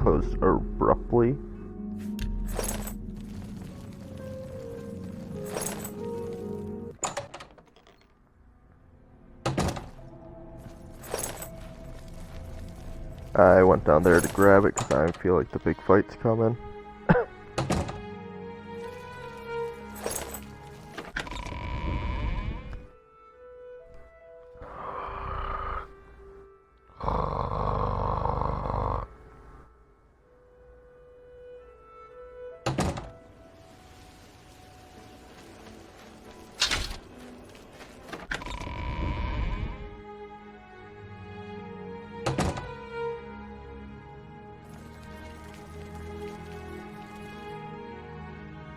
closed abruptly. I went down there to grab it because I feel like the big fight's coming.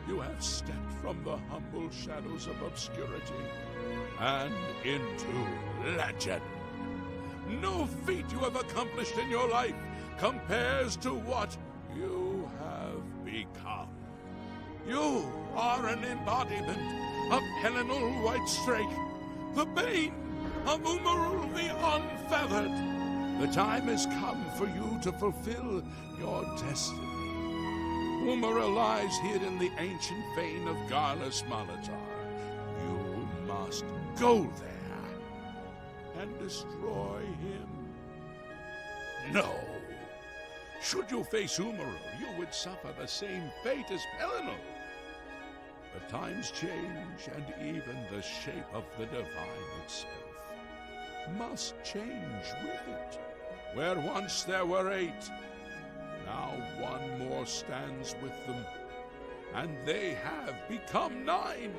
You have stepped from the humble shadows of obscurity and into legend. No feat you have accomplished in your life compares to what you have become. You are an embodiment of Helenul Whitestrake, the bane of Umarul the Unfeathered. The time has come for you to fulfill your destiny. Umaril lies hid in the ancient vein of Garlus Malatar. You must go there and destroy him. No. Should you face Umaril, you would suffer the same fate as Pelinal. But times change, and even the shape of the divine itself must change with it. Where once there were 8, now one more stands with them, and they have become 9.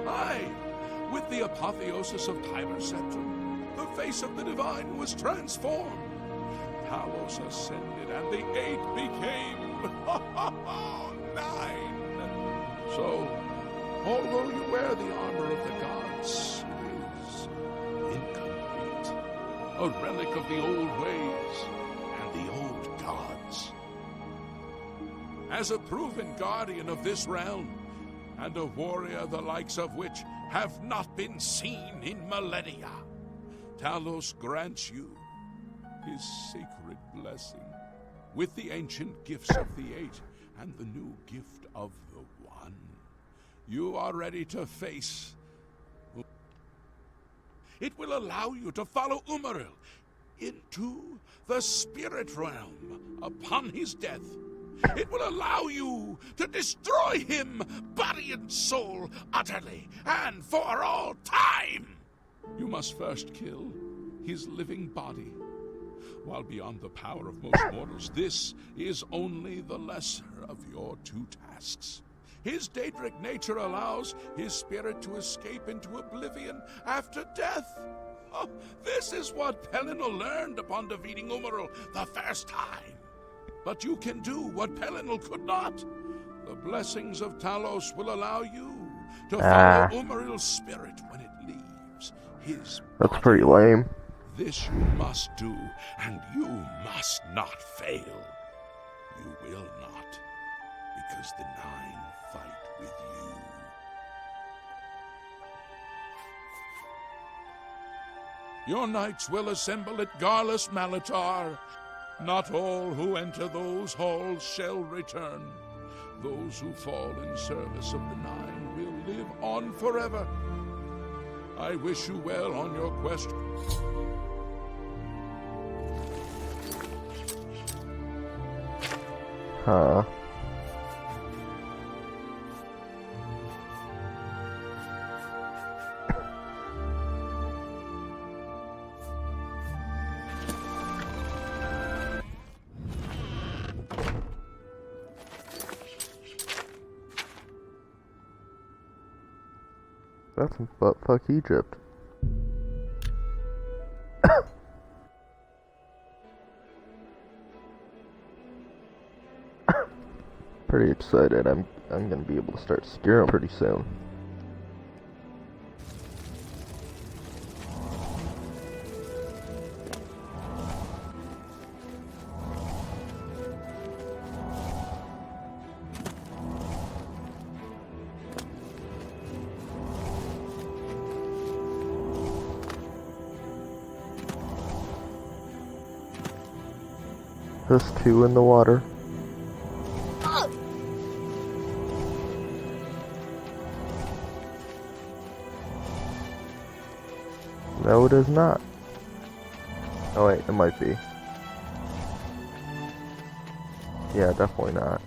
Aye, with the apotheosis of Tiber Septum, the face of the divine was transformed. Talos ascended, and the 8 became 9. So, although you wear the armor of the gods, it is incomplete, a relic of the old ways and the old gods. As a proven guardian of this realm, and a warrior the likes of which have not been seen in millennia, Talos grants you his sacred blessing, with the ancient gifts of the 8 and the new gift of the 1. You are ready to face. It will allow you to follow Umaril into the spirit realm upon his death. It will allow you to destroy him, body and soul, utterly and for all time. You must first kill his living body. While beyond the power of most mortals, this is only the lesser of your 2 tasks. His Daedric nature allows his spirit to escape into oblivion after death. Oh, this is what Pelinal learned upon defeating Umaril the first time. But you can do what Pelinal could not. The blessings of Talos will allow you to follow Umaril's spirit when it leaves his body. That's pretty lame. This you must do, and you must not fail. You will not, because the 9 fight with you. Your knights will assemble at Garlus Malatar. Not all who enter those halls shall return. Those who fall in service of the 9 will live on forever. I wish you well on your quest. Huh. That's some buttfuck Egypt. Pretty excited. I'm gonna be able to start Skyrim pretty soon. There's two in the water. No, it is not. Oh wait, it might be. Yeah, definitely not.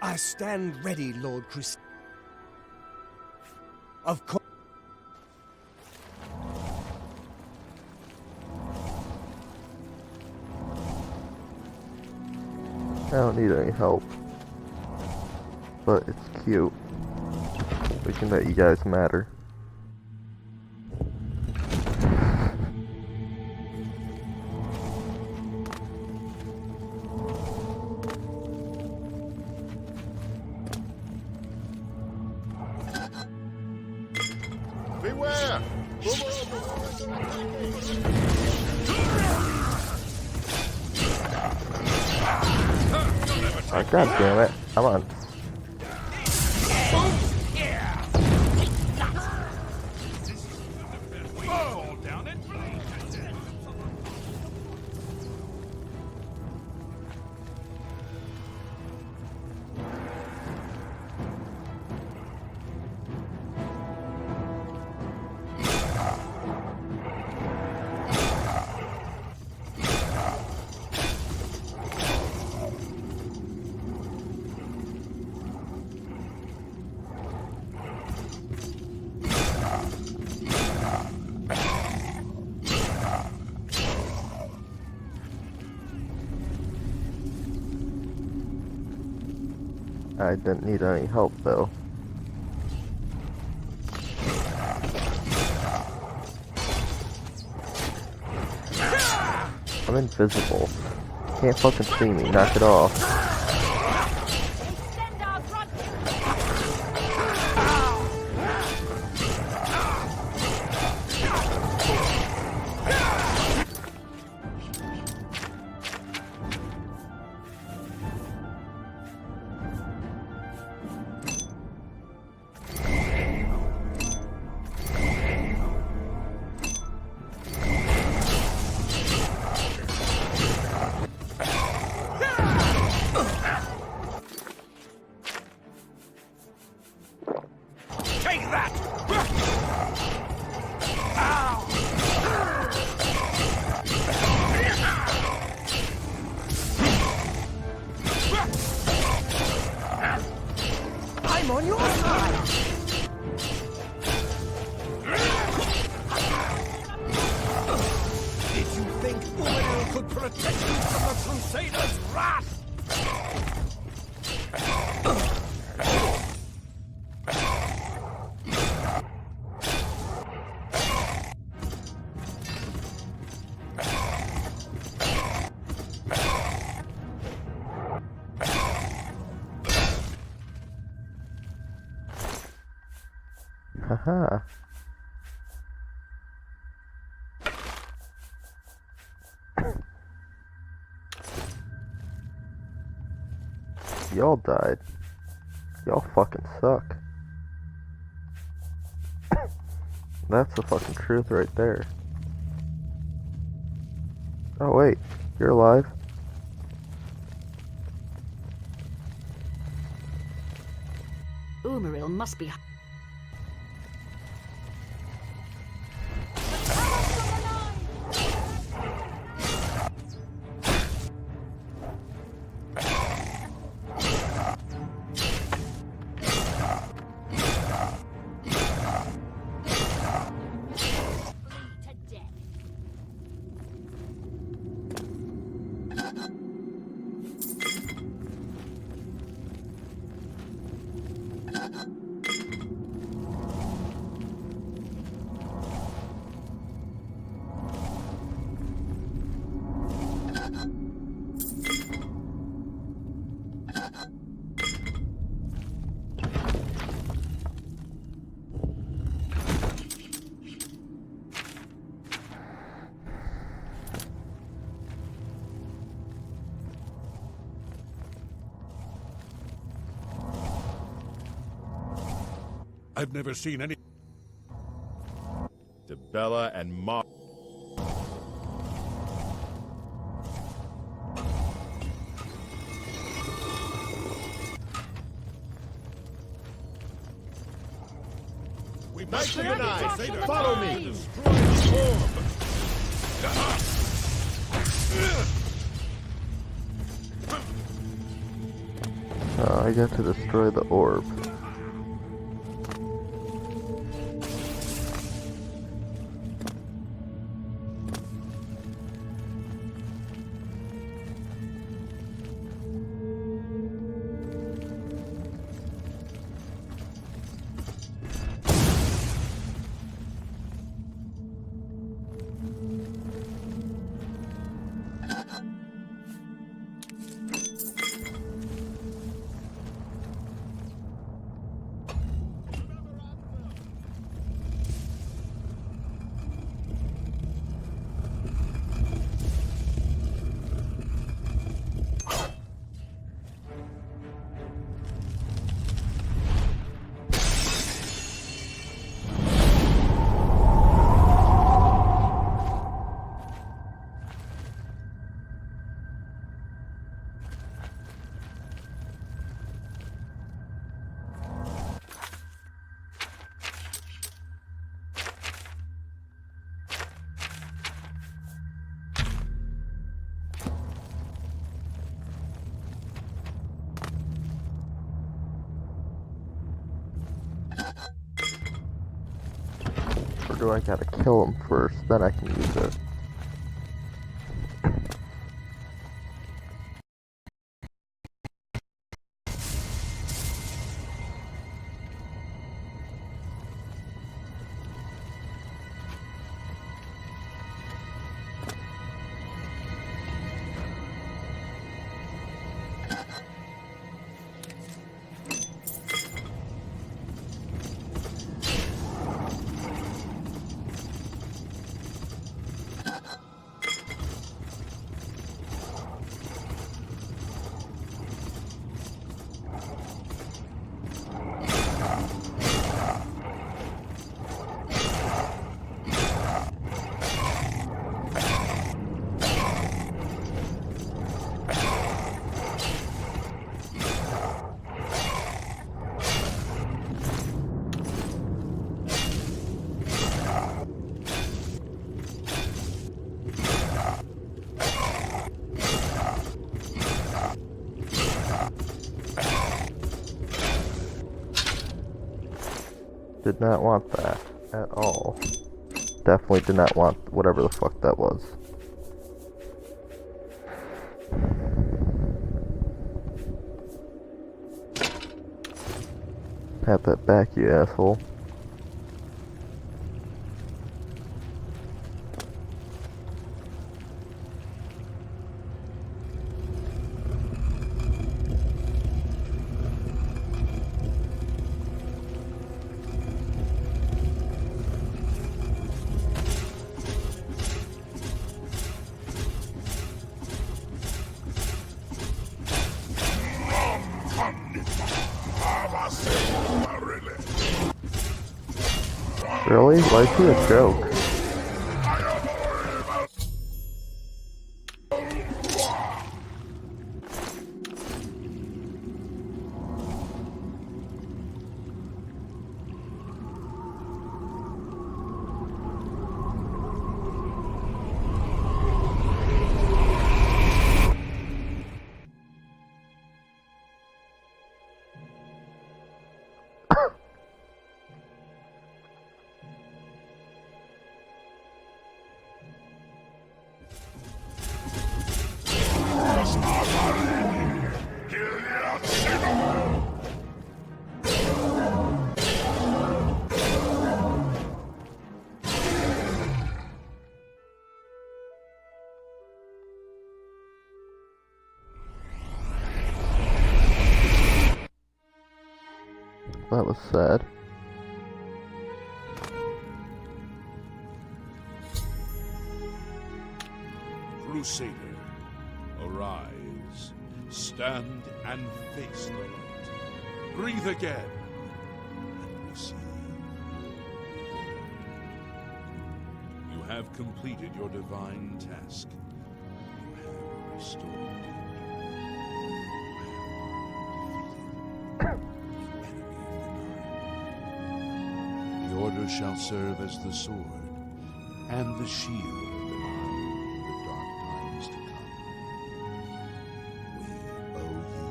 I stand ready, Lord Chris. Of course. I don't need any help. But it's cute. Thinking that you guys matter. Beware! Oh, God damn it. Come on. I didn't need any help though. I'm invisible. Can't fucking see me. Knock it off. Take that! I'm on your side! Did you think Oblivion could protect you from the Crusaders' wrath? Haha. Y'all died. Y'all fucking suck. That's the fucking truth right there. Oh wait, you're alive. Umaril must be... I've never seen any. To Bella and Mar. We Knights must of the Knights, Crusader follow come me. to destroy the orb. I got to destroy the orb. Or do I gotta kill him first, then I can use it? Did not want that at all. Definitely did not want whatever the fuck that was. Have that back, you asshole. Really? Why is he a joke? That was sad. Crusader, arise, stand and face the light. Breathe again and receive. have completed your divine task. You have restored the order shall serve as the sword and the shield of the mind in the dark times to come. We owe you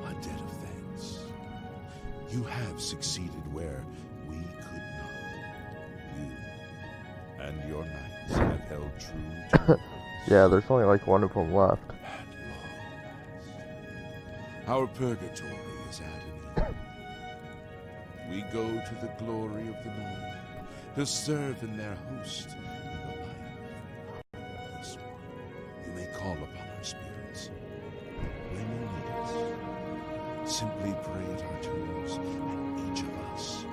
a debt of thanks. You have succeeded where we could not. You and your knights have held true to Yeah, there's only like one of them left. at last. Our purgatory is at an end. We go to the glory of the Nine to serve in their host in the light of this one. You may call upon our spirits when you need us. Simply pray at our tombs, and each of us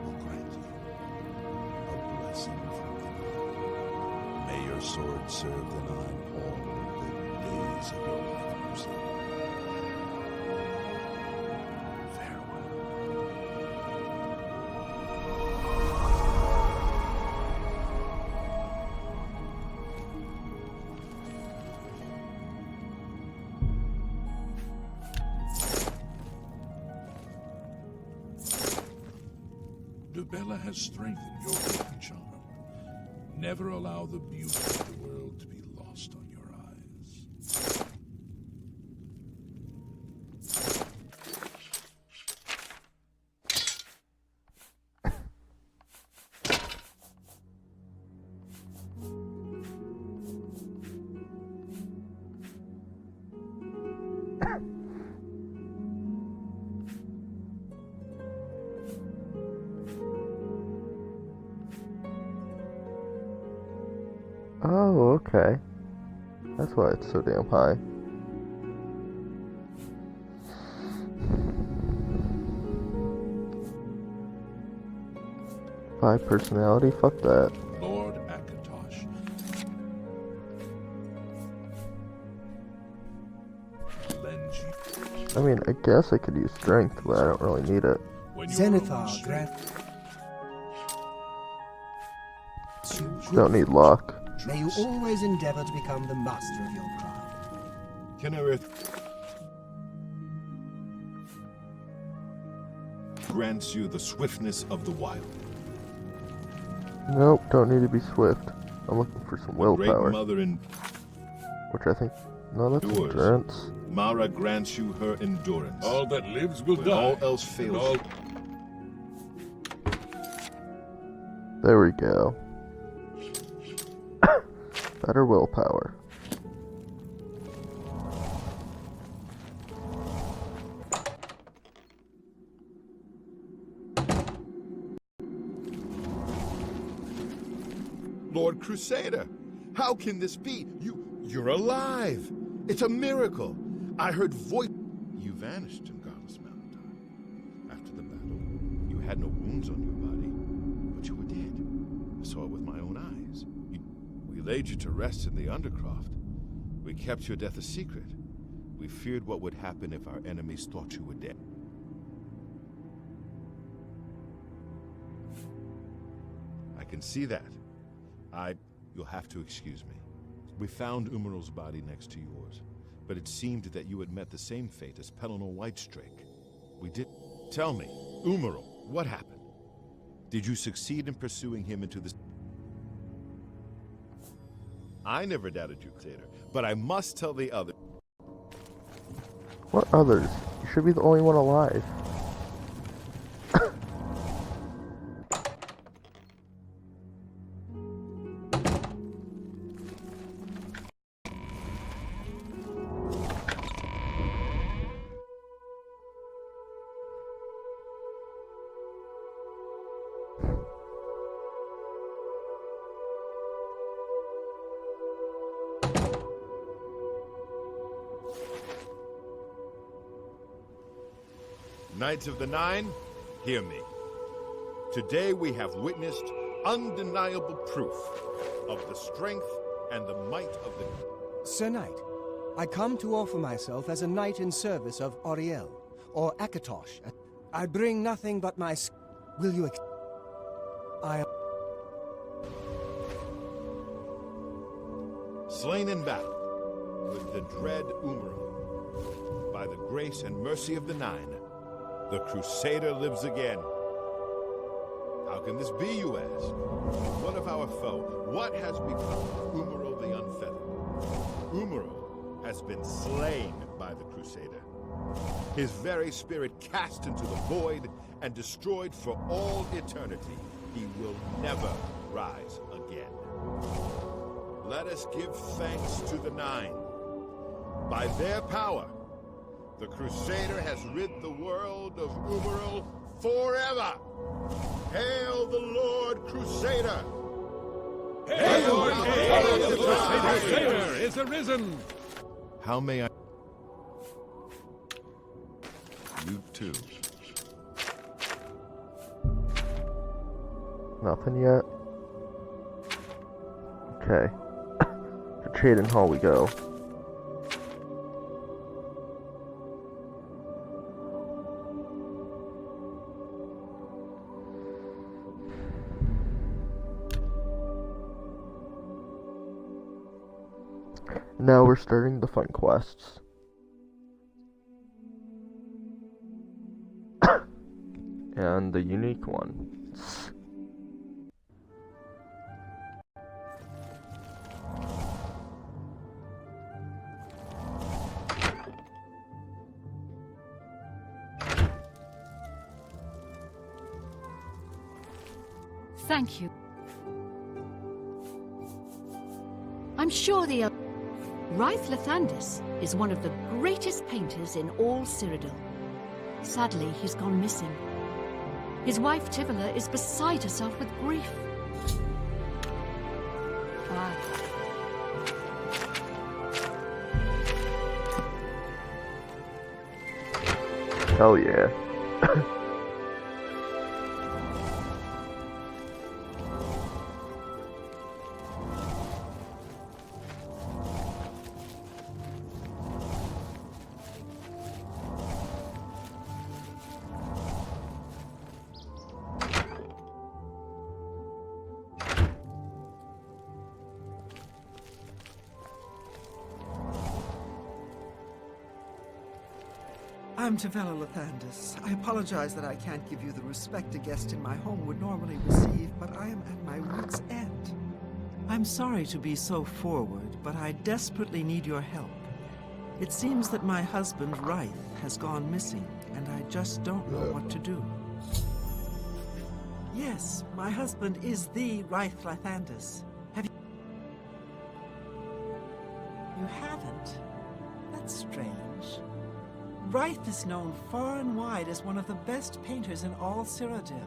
will grant you a blessing from the Nine. May your sword serve the Nine all the days of your life, Mercy. Bella has strengthened your broken charm. Never allow the beauty of the world to be lost on your eyes. Oh, okay. That's why it's so damn high. High personality? Fuck that. Lord Akatosh. Lends you I mean, I guess I could use strength, but I don't really need it. when you Zenithar grant Don't need luck. May you always endeavor to become the master of your craft. Kennereth grants you the swiftness of the wild. Nope, don't need to be swift. I'm looking for some Great willpower, Mother in which I think... No, that's Yours. endurance. Mara grants you her endurance. all that lives will When die. all else and fails, all There we go. Better willpower. Lord Crusader, how can this be? You're alive. It's a miracle. I heard voice. You vanished in Godless Mountain. After the battle, you had no wounds on your body, but you were dead. I saw it with my own eyes. We laid you to rest in the Undercroft. We kept your death a secret. We feared what would happen if our enemies thought you were dead. I can see that. You'll have to excuse me. We found Umaral's body next to yours, but it seemed that you had met the same fate as Pelennor Whitestrake. We did... Tell me, Umaral, what happened? Did you succeed in pursuing him into the... I never doubted you, Crusader, but I must tell the others. What others? You should be the only one alive. Knights of the Nine, hear me. Today we have witnessed undeniable proof of the strength and the might of the... Sir Knight, I come to offer myself as a knight in service of Auriel, or Akatosh. I bring nothing but my... Will you... slain in battle with the dread Umaril. By the grace and mercy of the Nine, the Crusader lives again. How can this be, you ask? What of our foe? What has become of Umaril the Unfeathered? Umaril has been slain by the Crusader. His very spirit cast into the void and destroyed for all eternity. He will never rise again. Let us give thanks to the Nine. By their power, the Crusader has rid the world of Umaril forever. Hail the Lord Crusader! Hail, Lord! Hail, the Crusader is arisen! How may I... You too. Nothing yet? Okay. To Traden Hall we go. Now we're starting the fun quests. And the unique one. Thank you. I'm sure the Wraith Lathandis is one of the greatest painters in all Cyrodiil. Sadly, he's gone missing. His wife Tivila is beside herself with grief. Hell yeah. I'm Tivila Lathandis. I apologize that I can't give you the respect a guest in my home would normally receive, but I am at my wit's end. I'm sorry to be so forward, but I desperately need your help. It seems that my husband, Wraith, has gone missing, and I just don't know what to do. Yes, my husband is the Wraith Lathandis. Have you... You haven't? That's strange. Wraith is known far and wide as one of the best painters in all Cyrodiil.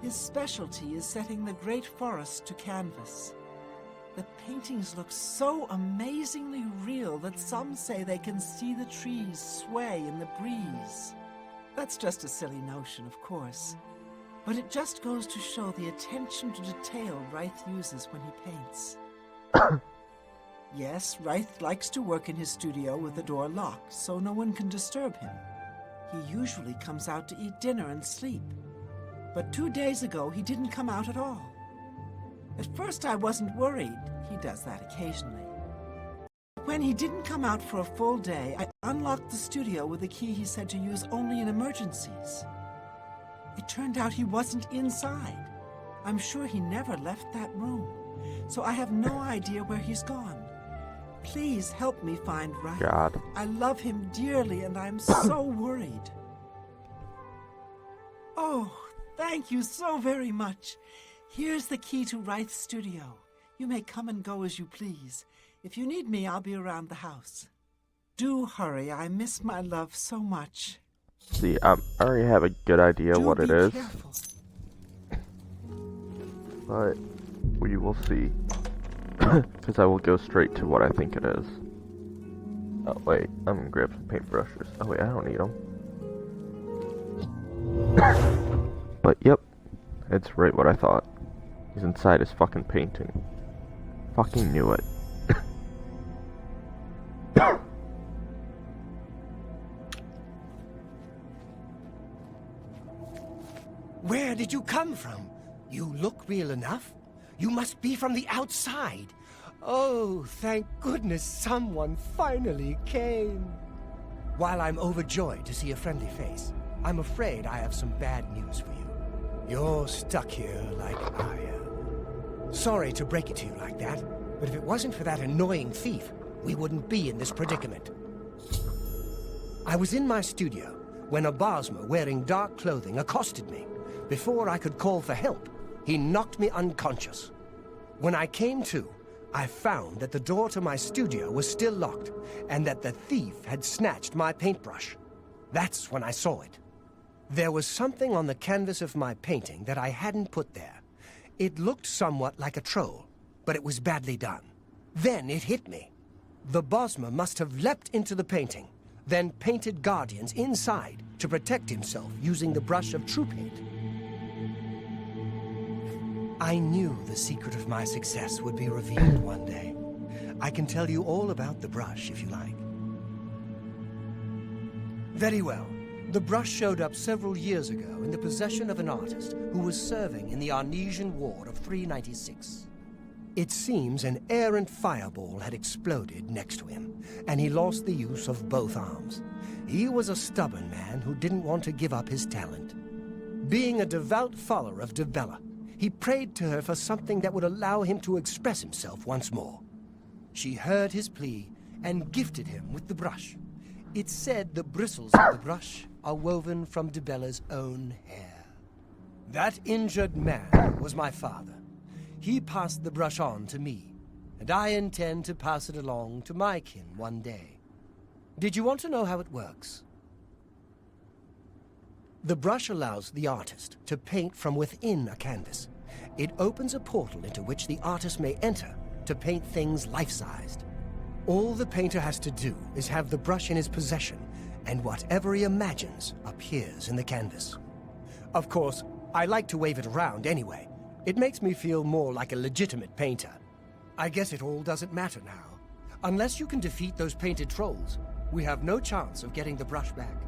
His specialty is setting the great forest to canvas. The paintings look so amazingly real that some say they can see the trees sway in the breeze. That's just a silly notion, of course. But it just goes to show the attention to detail Wraith uses when he paints. Yes, Wraith likes to work in his studio with the door locked, so no one can disturb him. He usually comes out to eat dinner and sleep. But 2 days ago, he didn't come out at all. At first, I wasn't worried. He does that occasionally. When he didn't come out for a full day, I unlocked the studio with a key he said to use only in emergencies. It turned out he wasn't inside. I'm sure he never left that room, so I have no idea where he's gone. Please help me find Wraith. God. I love him dearly, and I'm so worried. Oh, thank you so very much. Here's the key to Wraith's studio. You may come and go as you please. If you need me, I'll be around the house. Do hurry. I miss my love so much. See, I already have a good idea what it is. Careful. But we will see. Because I will go straight to what I think it is. Oh wait, I'm gonna grab some paintbrushes. Oh wait, I don't need them. But yep, it's right what I thought. He's inside his fucking painting. Fucking knew it. Where did you come from? You look real enough. You must be from the outside. Oh, thank goodness someone finally came. While I'm overjoyed to see a friendly face, I'm afraid I have some bad news for you. You're stuck here like I am. Sorry to break it to you like that, but if it wasn't for that annoying thief, we wouldn't be in this predicament. I was in my studio when a Bosmer wearing dark clothing accosted me. Before I could call for help, he knocked me unconscious. When I came to, I found that the door to my studio was still locked, and that the thief had snatched my paintbrush. That's when I saw it. There was something on the canvas of my painting that I hadn't put there. It looked somewhat like a troll, but it was badly done. Then it hit me. The Bosmer must have leapt into the painting, then painted guardians inside to protect himself using the brush of true paint. I knew the secret of my success would be revealed one day. I can tell you all about the brush if you like. Very well. The brush showed up several years ago in the possession of an artist who was serving in the Arnesian War of 396. It seems an errant fireball had exploded next to him, and he lost the use of both arms. He was a stubborn man who didn't want to give up his talent. Being a devout follower of Dibella, he prayed to her for something that would allow him to express himself once more. She heard his plea and gifted him with the brush. It's said the bristles of the brush are woven from Dibella's own hair. That injured man was my father. He passed the brush on to me, and I intend to pass it along to my kin one day. Did you want to know how it works? The brush allows the artist to paint from within a canvas. It opens a portal into which the artist may enter to paint things life-sized. All the painter has to do is have the brush in his possession, and whatever he imagines appears in the canvas. Of course, I like to wave it around anyway. It makes me feel more like a legitimate painter. I guess it all doesn't matter now. Unless you can defeat those painted trolls, we have no chance of getting the brush back.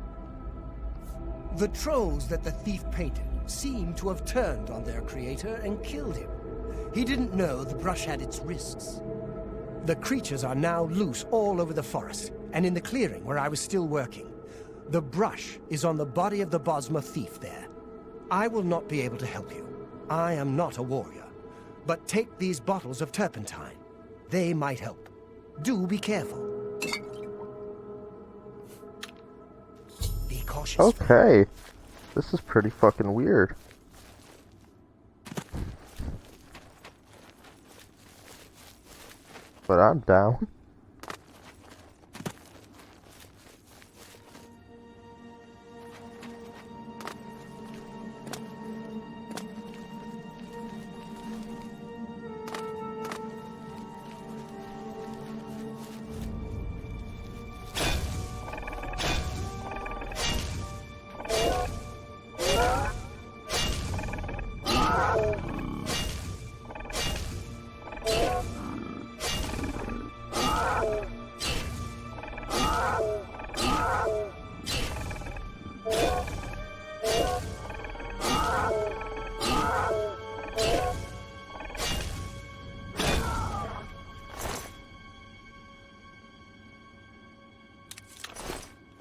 The trolls that the thief painted seem to have turned on their creator and killed him. He didn't know the brush had its risks. The creatures are now loose all over the forest, and in the clearing where I was still working. The brush is on the body of the Bosmer thief there. I will not be able to help you. I am not a warrior. But take these bottles of turpentine. They might help. Do be careful. Be cautious. Okay. This is pretty fucking weird. But I'm down.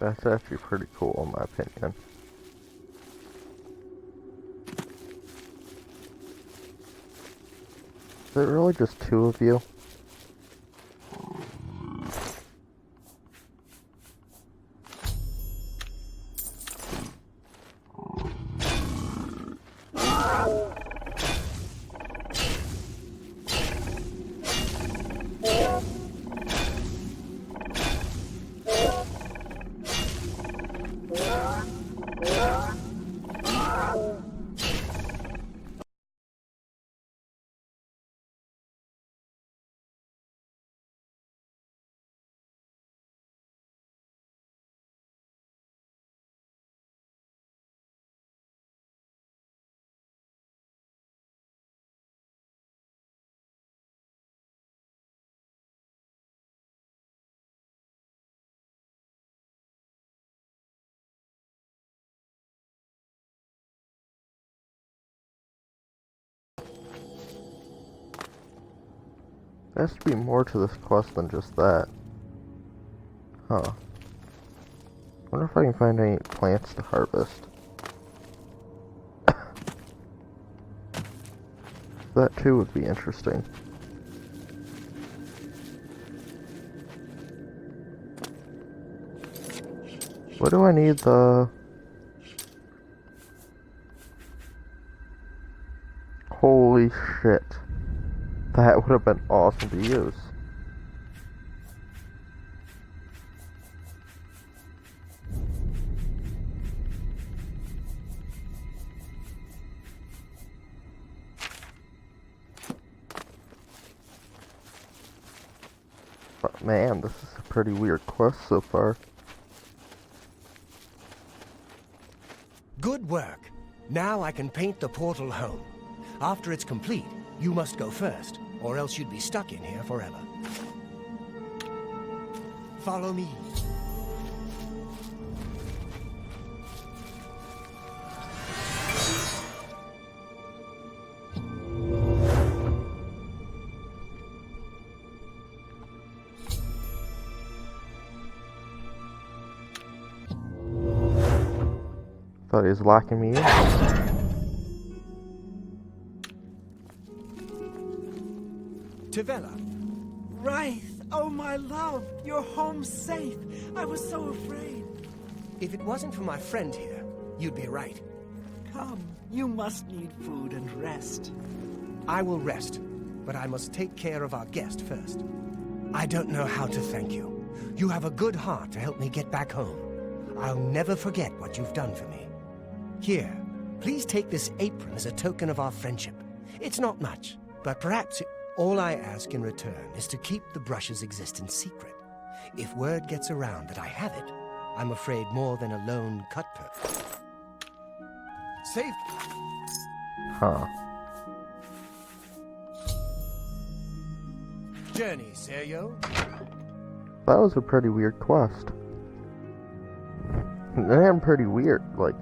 That's actually pretty cool in my opinion. Is it really just two of you? There has to be more to this quest than just that. Huh. Wonder if I can find any plants to harvest. That too would be interesting. What do I need the... Holy shit. That would have been awesome to use. But man, this is a pretty weird quest so far. Good work. Now I can paint the portal home. After it's complete, you must go first, or else you'd be stuck in here forever. Follow me. Thought he was locking me in. Tivella. Wraith, oh my love, you're home safe. I was so afraid. If it wasn't for my friend here, you'd be right. Come, you must need food and rest. I will rest, but I must take care of our guest first. I don't know how to thank you. You have a good heart to help me get back home. I'll never forget what you've done for me. Here, please take this apron as a token of our friendship. It's not much, but perhaps all I ask in return is to keep the brush's existence secret. If word gets around that I have it, I'm afraid more than a lone cutpurse. Safe. Huh. Journey, Seryo. That was a pretty weird quest. And pretty weird, like...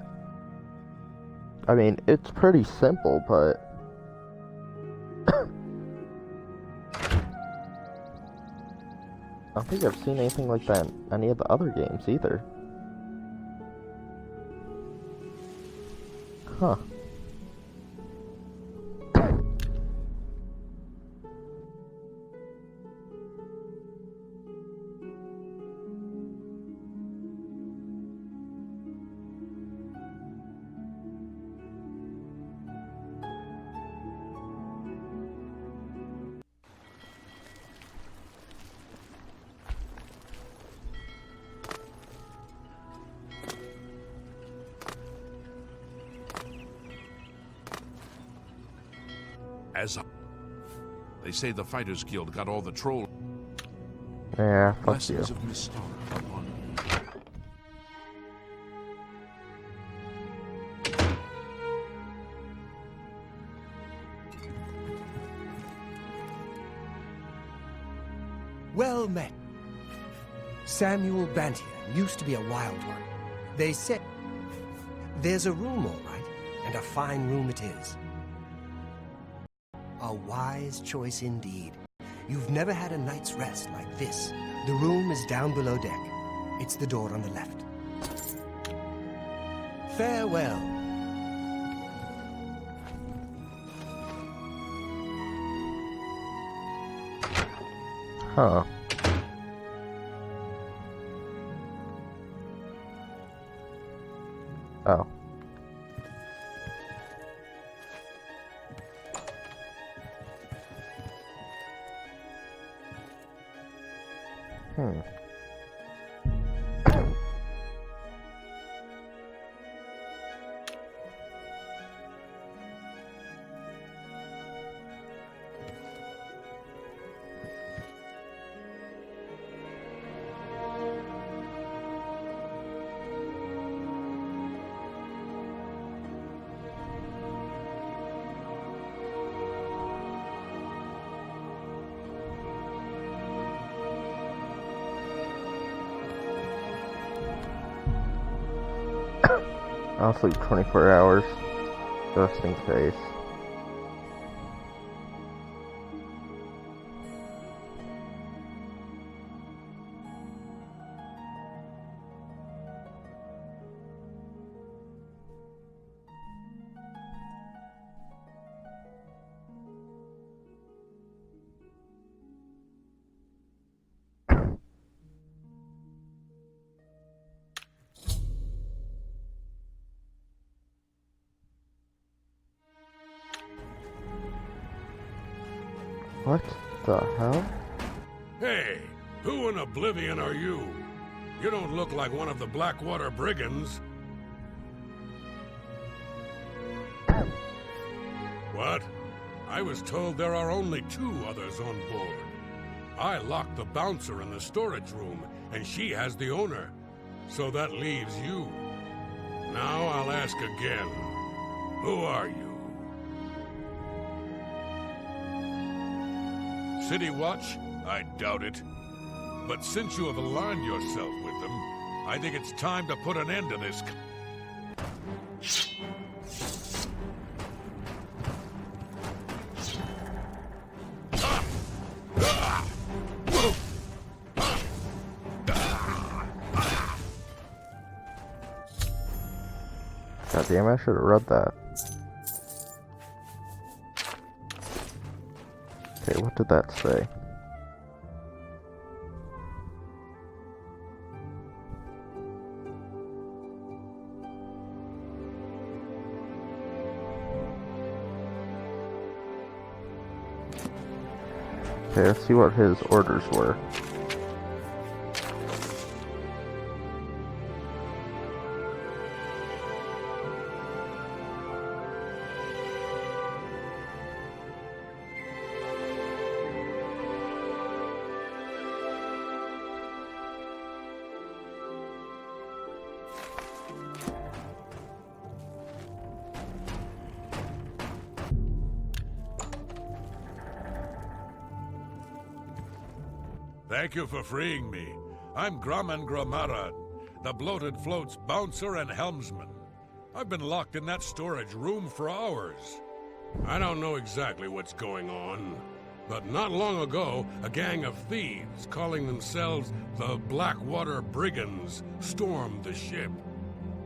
I mean, it's pretty simple, but... I don't think I've seen anything like that in any of the other games, either. Huh. They say the Fighters Guild got all the troll Yeah, fuck you. blessings of Miss Star upon you. Well met. Samuel Bantian used to be a wild one. They said... There's a room, all right, and a fine room it is. A wise choice indeed. You've never had a night's rest like this. The room is down below deck. It's the door on the left. Farewell. Huh. Oh. Hmm. I'll sleep 24 hours, just in case. What the hell? Hey, who in Oblivion are you? You don't look like one of the Blackwater brigands. What? I was told there are only 2 others on board. I locked the bouncer in the storage room, and she has the owner. So that leaves you. Now I'll ask again. Who are you? City Watch? I doubt it. But since you have aligned yourself with them, I think it's time to put an end to this. God damn, I should have read that. Okay, what did that say? Okay, let's see what his orders were. Thank you for freeing me. I'm Grumman Gromara, the bloated float's bouncer and helmsman. I've been locked in that storage room for hours. I don't know exactly what's going on, but not long ago, a gang of thieves calling themselves the Blackwater Brigands stormed the ship.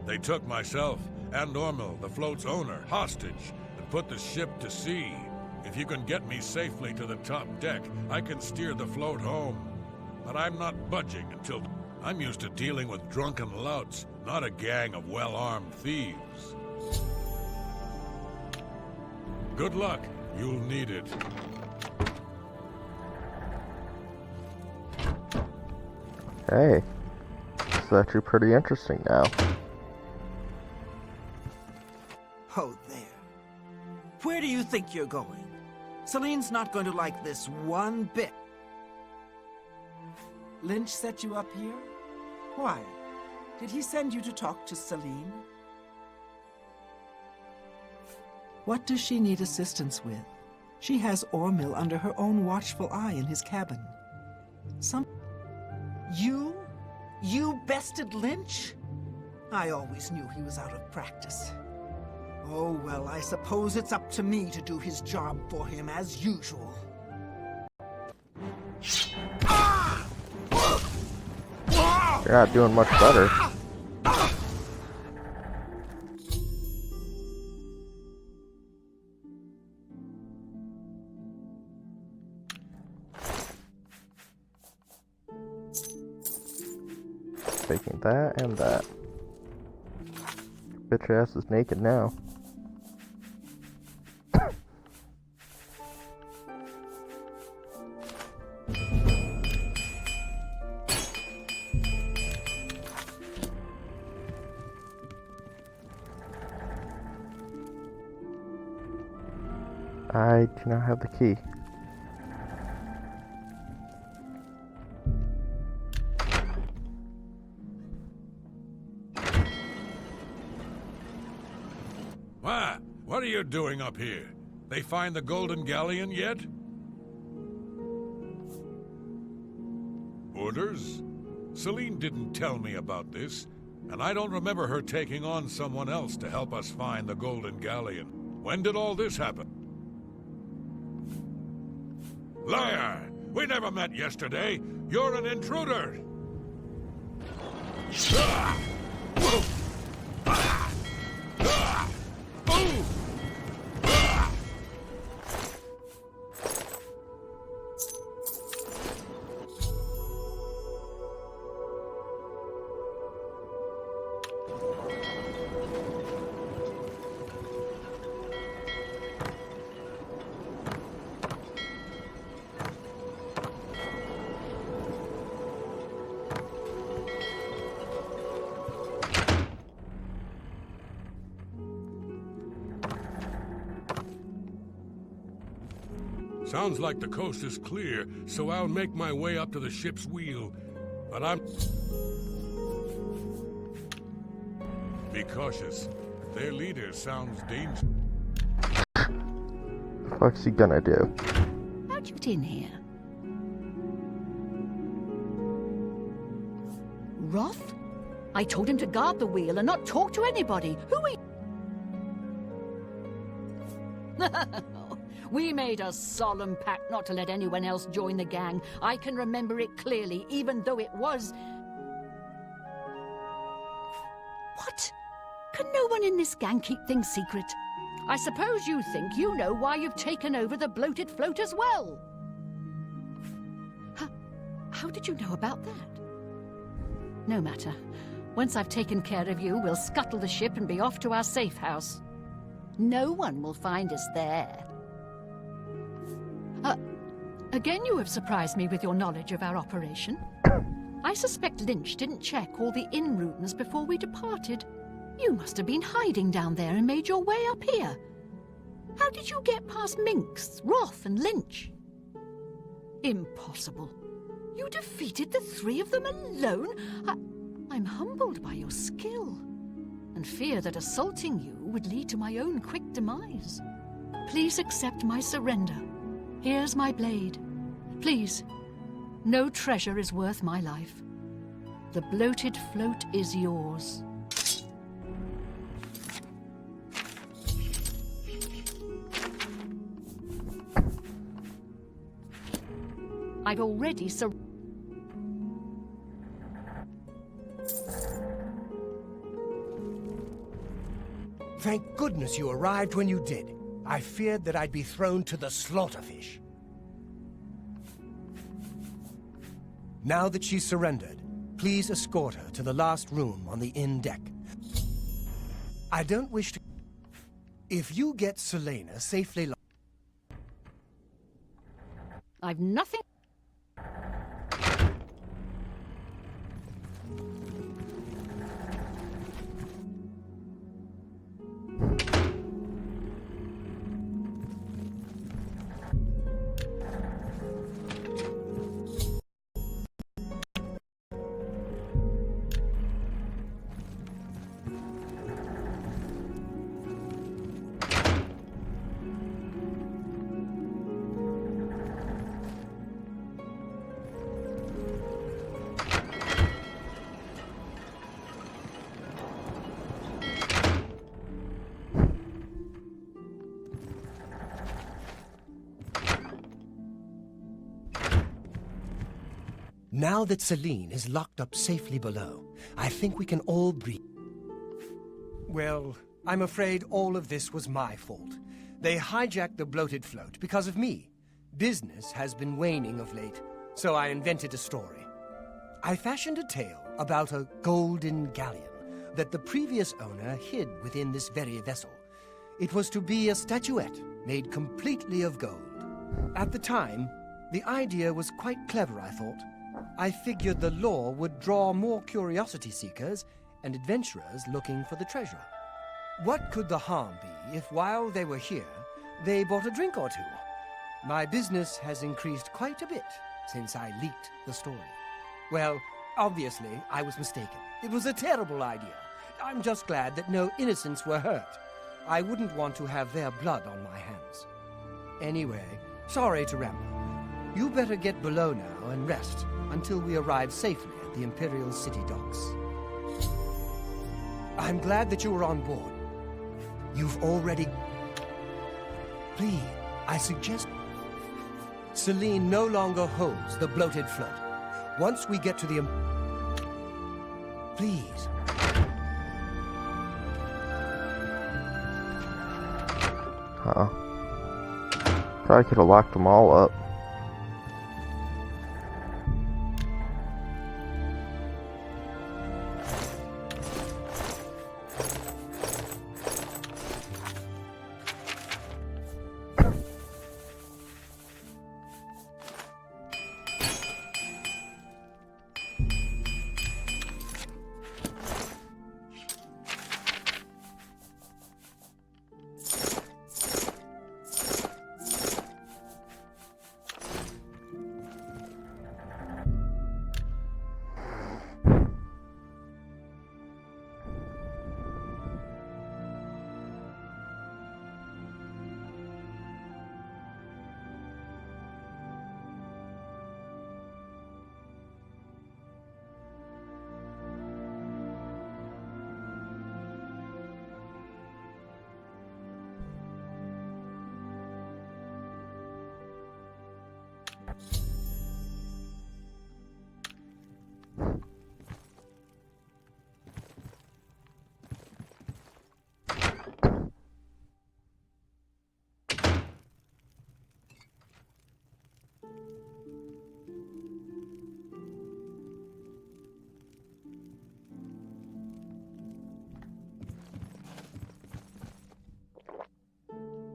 They took myself and Ormil, the float's owner, hostage and put the ship to sea. If you can get me safely to the top deck, I can steer the float home. But I'm not budging until... I'm used to dealing with drunken louts, not a gang of well-armed thieves. Good luck. You'll need it. Hey, this is actually pretty interesting now. Oh, there. Where do you think you're going? Celine's not going to like this one bit. Lynch set you up here? Why? Did he send you to talk to Celine? What does she need assistance with? She has Ormil under her own watchful eye in his cabin. You? You bested Lynch? I always knew he was out of practice. Oh, well, I suppose it's up to me to do his job for him as usual. You're not doing much better. Taking that and that. Bitch ass is naked now. I do not have the key. What are you doing up here? They find the Golden Galleon yet? Orders? Celine didn't tell me about this, and I don't remember her taking on someone else to help us find the Golden Galleon. When did all this happen? Liar! We never met yesterday. You're an intruder! Sounds like the coast is clear, so I'll make my way up to the ship's wheel. But be cautious. Their leader sounds dangerous. What's he gonna do? How'd you get in here? Roth? I told him to guard the wheel and not talk to anybody. Who are you? We made a solemn pact not to let anyone else join the gang. I can remember it clearly, even though it was... What? Can no one in this gang keep things secret? I suppose you think you know why you've taken over the bloated float as well. How did you know about that? No matter. Once I've taken care of you, we'll scuttle the ship and be off to our safe house. No one will find us there. Again, you have surprised me with your knowledge of our operation. I suspect Lynch didn't check all the inn routines before we departed. You must have been hiding down there and made your way up here. How did you get past Minx, Roth, and Lynch? Impossible. You defeated the three of them alone? I'm humbled by your skill, and fear that assaulting you would lead to my own quick demise. Please accept my surrender. Here's my blade. Please, no treasure is worth my life. The bloated float is yours. I've already Thank goodness you arrived when you did. I feared that I'd be thrown to the slaughterfish. Now that she's surrendered, please escort her to the last room on the inn deck. I don't wish to... If you get Selena safely... I've nothing... Now that Celine is locked up safely below, I think we can all breathe. Well, I'm afraid all of this was my fault. They hijacked the bloated float because of me. Business has been waning of late, so I invented a story. I fashioned a tale about a golden galleon that the previous owner hid within this very vessel. It was to be a statuette made completely of gold. At the time, the idea was quite clever, I thought. I figured the lore would draw more curiosity seekers and adventurers looking for the treasure. What could the harm be if while they were here, they bought a drink or two? My business has increased quite a bit since I leaked the story. Well, obviously, I was mistaken. It was a terrible idea. I'm just glad that no innocents were hurt. I wouldn't want to have their blood on my hands. Anyway, sorry to ramble. You better get below now and rest until we arrive safely at the Imperial City docks. I'm glad that you were on board. You've already... Please, I suggest... Celine no longer holds the bloated float. Once we get to the... Please. Huh. Probably could have locked them all up.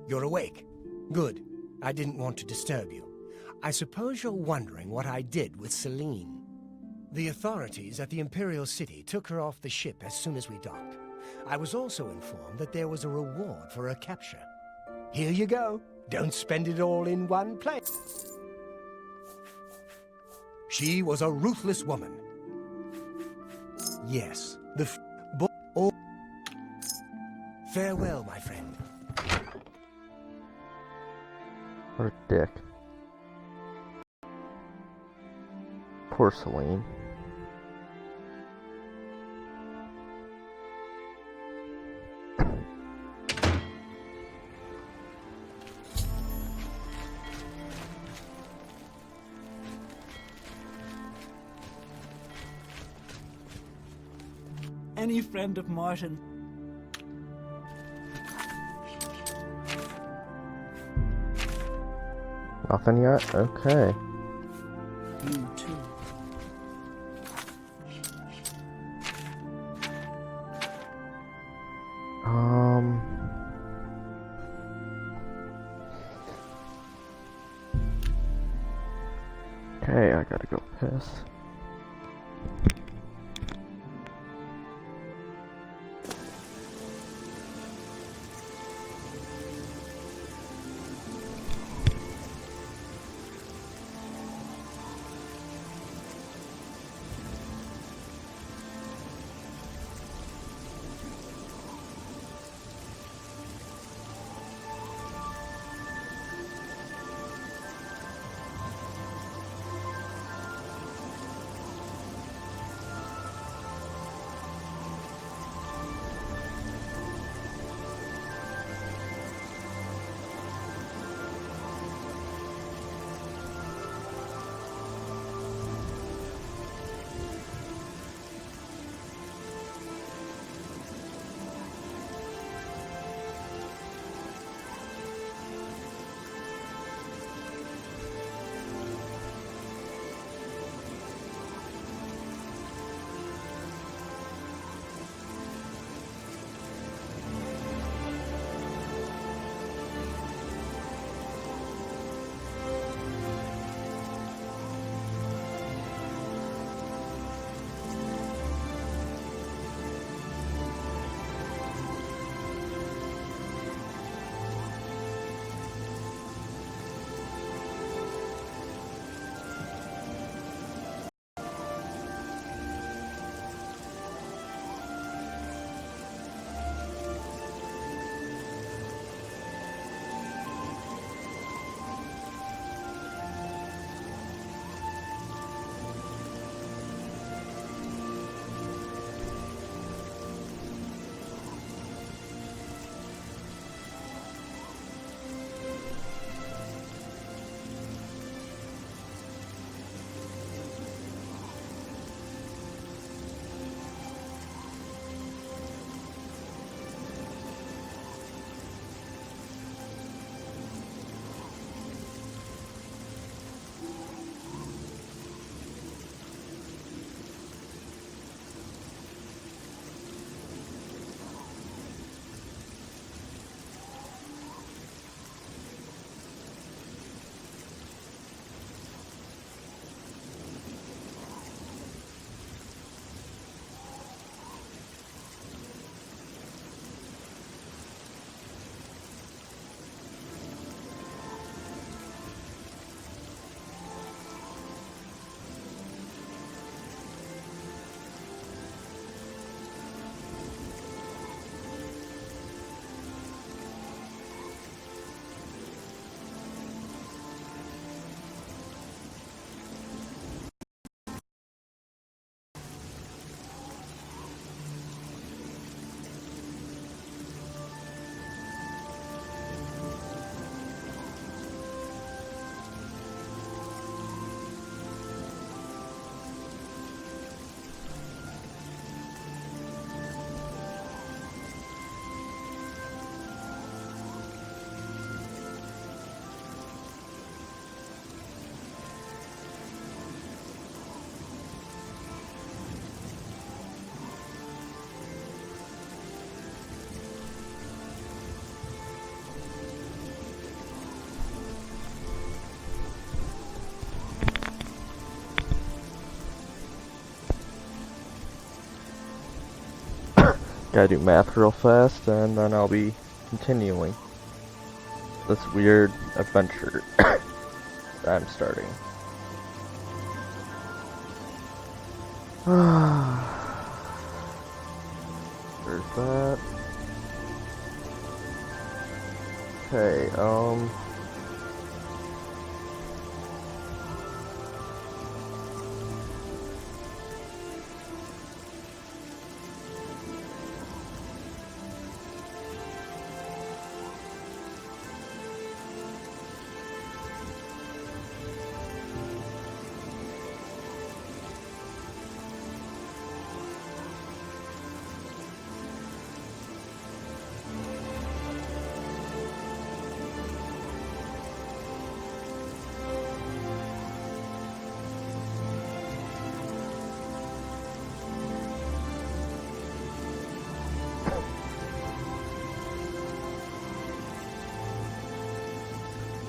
You're awake. Good. I didn't want to disturb you. I suppose you're wondering what I did with Celine. The authorities at the Imperial City took her off the ship as soon as we docked. I was also informed that there was a reward for her capture. Here you go. Don't spend it all in one place. She was a ruthless woman. Yes, farewell, my friend. What a dick. Porcelain. Any friend of Martin. Nothing yet? Okay. You too. Okay, I gotta go piss. Gotta do math real fast, and then I'll be continuing this weird adventure that I'm starting. There's that. Okay,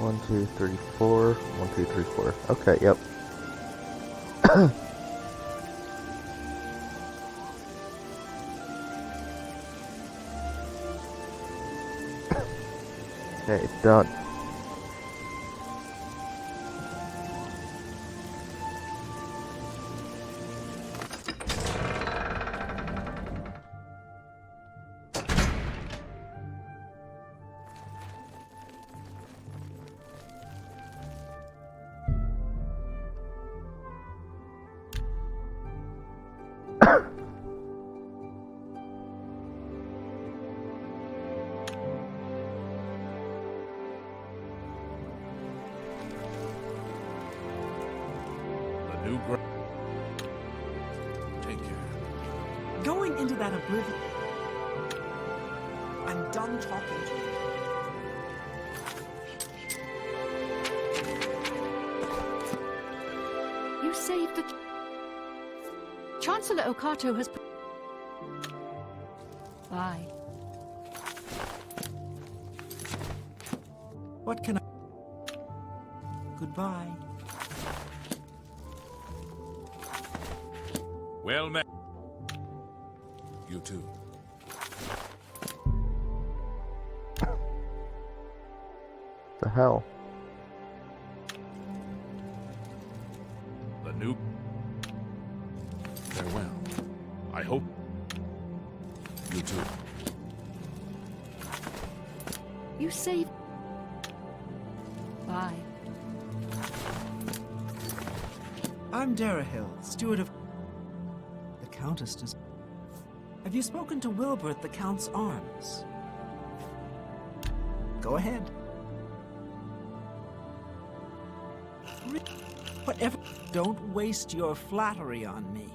One, two, three, four. 1, 2, 3, 4. Okay, yep. Okay, done. Take care. Going into that Oblivion. I'm done talking to you. You saved the... Chancellor Okato has... Bye. What can I... Goodbye. Well met. You too. The hell? The new... Farewell. I hope... You too. You saved... Bye. I'm Darahill, steward of... The Countess does... Have you spoken to Wilbur at the Count's Arms? Go ahead. Whatever... Don't waste your flattery on me.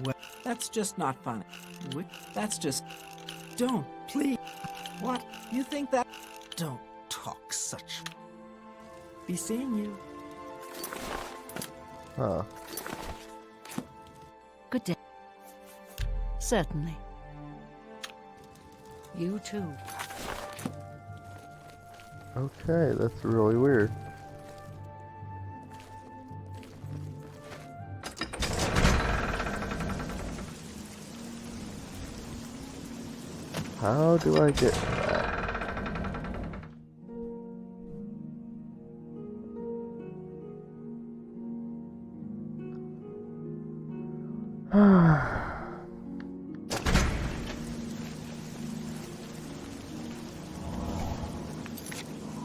Well, that's just not funny. That's just... Don't, please. What? You think that... Don't talk such... Be seeing you. Huh. Good day. Certainly. You too. Okay, that's really weird. How do I get that?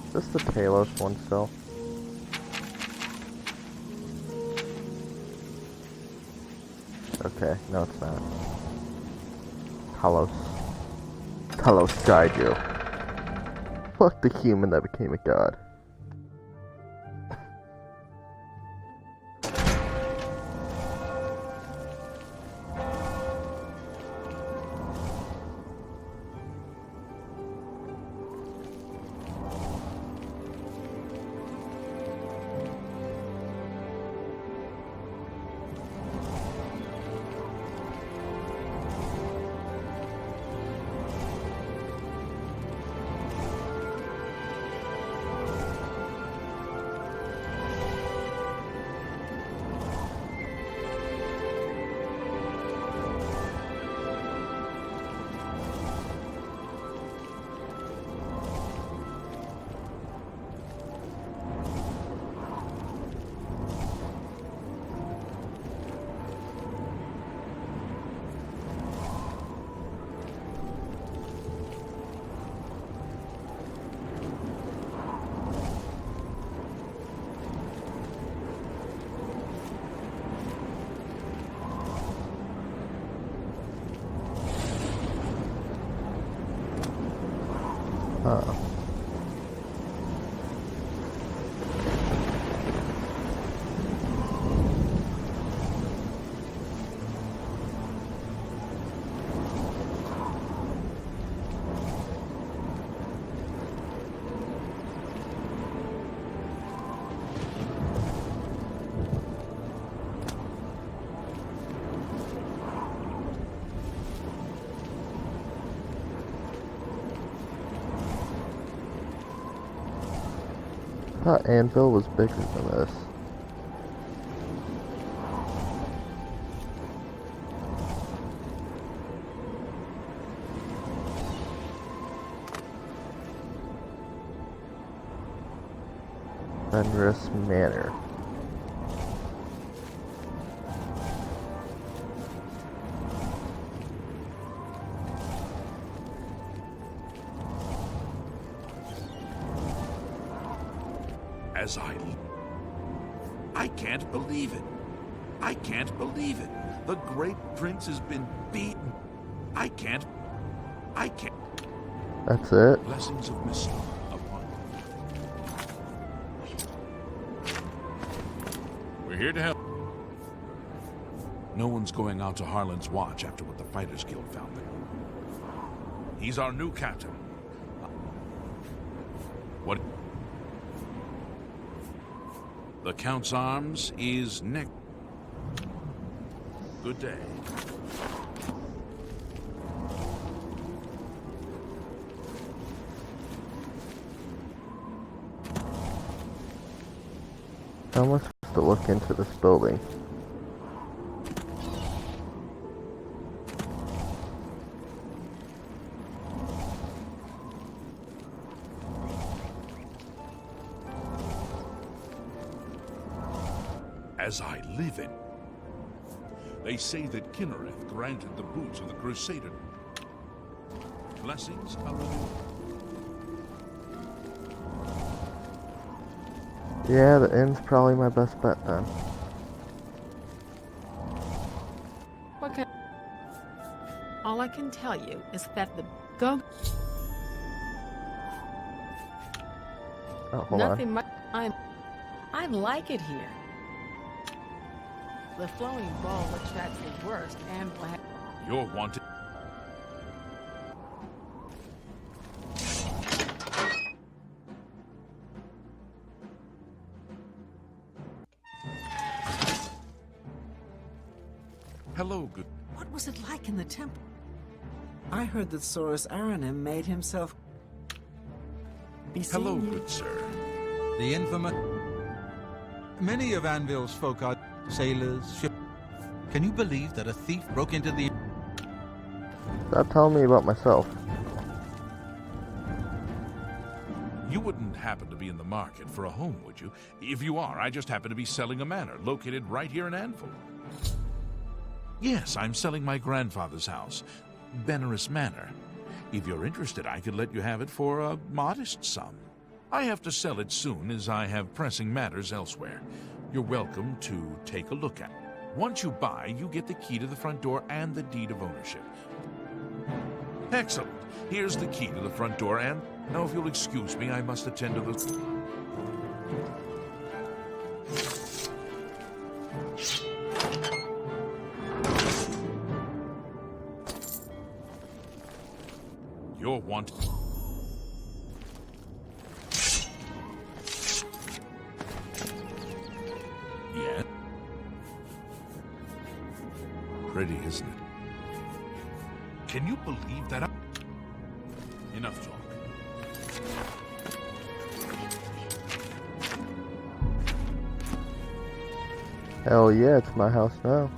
Is this the Talos one still? Okay, no it's not. Talos died you. Fuck the human that became a god. Huh. I thought Anvil was bigger than this. Fenris Manor. As I can't believe it. I can't believe it. The great prince has been beaten. I can't. That's it? Blessings of Mist upon you. We're here to help. No one's going out to Harlan's watch after what the Fighters Guild found there. He's our new captain. What? The Count's arms is next. Good day. How am I supposed to look into this building? As I live in. They say that Kinnereth granted the boots of the Crusader. Blessings are renewed. Yeah, the inn's probably my best bet then. Okay. All I can tell you is that the go. Oh, hold Nothing on. much. I like it here. The flowing ball, which that's the worst, and will have. You're wanted. Hello, good. What was it like in the temple? I heard that Saurus Aranim made himself be seen. Hello, good sir. The infamous. Many of Anvil's folk are sailors, ship. Can you believe that a thief broke into the... Stop telling me about myself. You wouldn't happen to be in the market for a home, would you? If you are, I just happen to be selling a manor located right here in Anvil. Yes, I'm selling my grandfather's house, Benaris Manor. If you're interested, I could let you have it for a modest sum. I have to sell it soon, as I have pressing matters elsewhere. You're welcome to take a look at it. Once you buy, you get the key to the front door and the deed of ownership. Excellent. Here's the key to the front door, and now if you'll excuse me, I must attend to the... You're wanted. Yeah. Pretty, isn't it? Can you believe that? Enough talk. Hell yeah, it's my house now.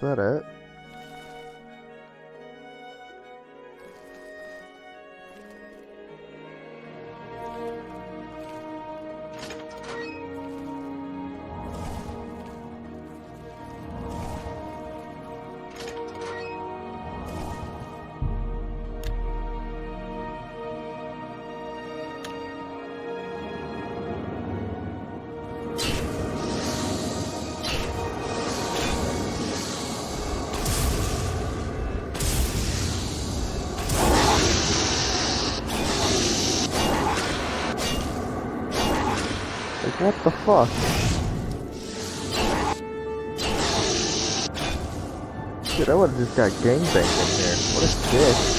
that it? What the fuck? Dude, I would've just got gangbanged in here. What a dick.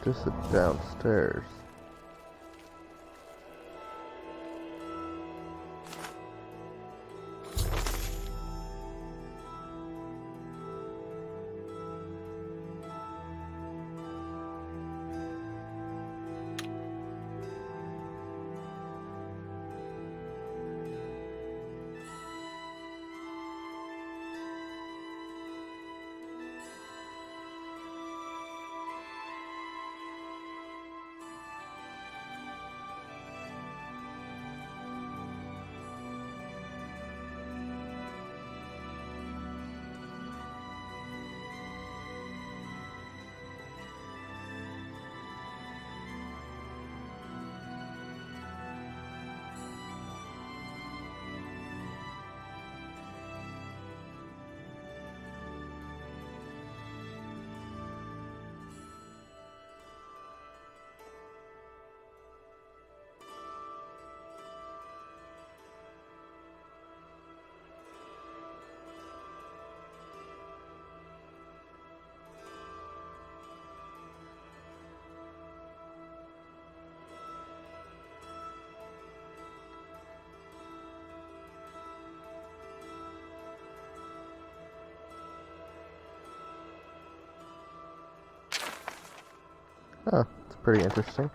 Just downstairs. Huh, it's pretty interesting.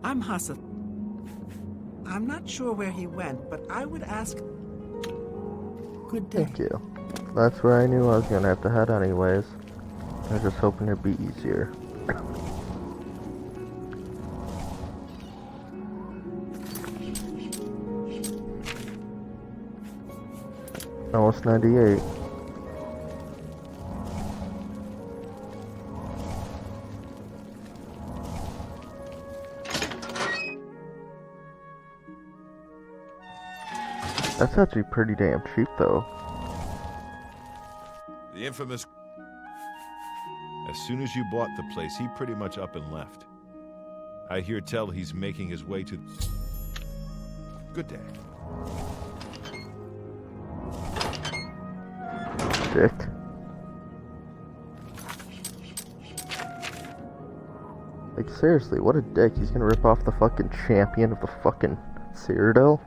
I'm Hassa. I'm not sure where he went, but I would ask... Good day. Thank you. That's where I knew I was gonna have to head anyways. I was just hoping it'd be easier. Almost 98. That's actually pretty damn cheap, though. The infamous... As soon as you bought the place, he pretty much up and left. I hear tell he's making his way to... Good day. Dick. Like, seriously, what a dick. He's gonna rip off the fucking champion of the fucking Cyrodiil?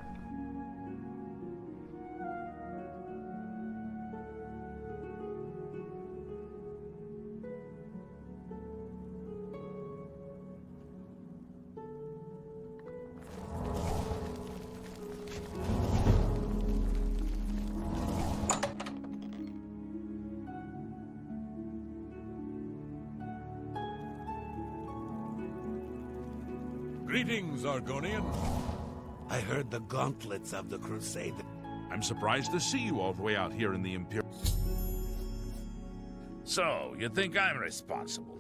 Greetings, Argonian. I heard the gauntlets of the Crusade. I'm surprised to see you all the way out here in the Imperial. So, you think I'm responsible?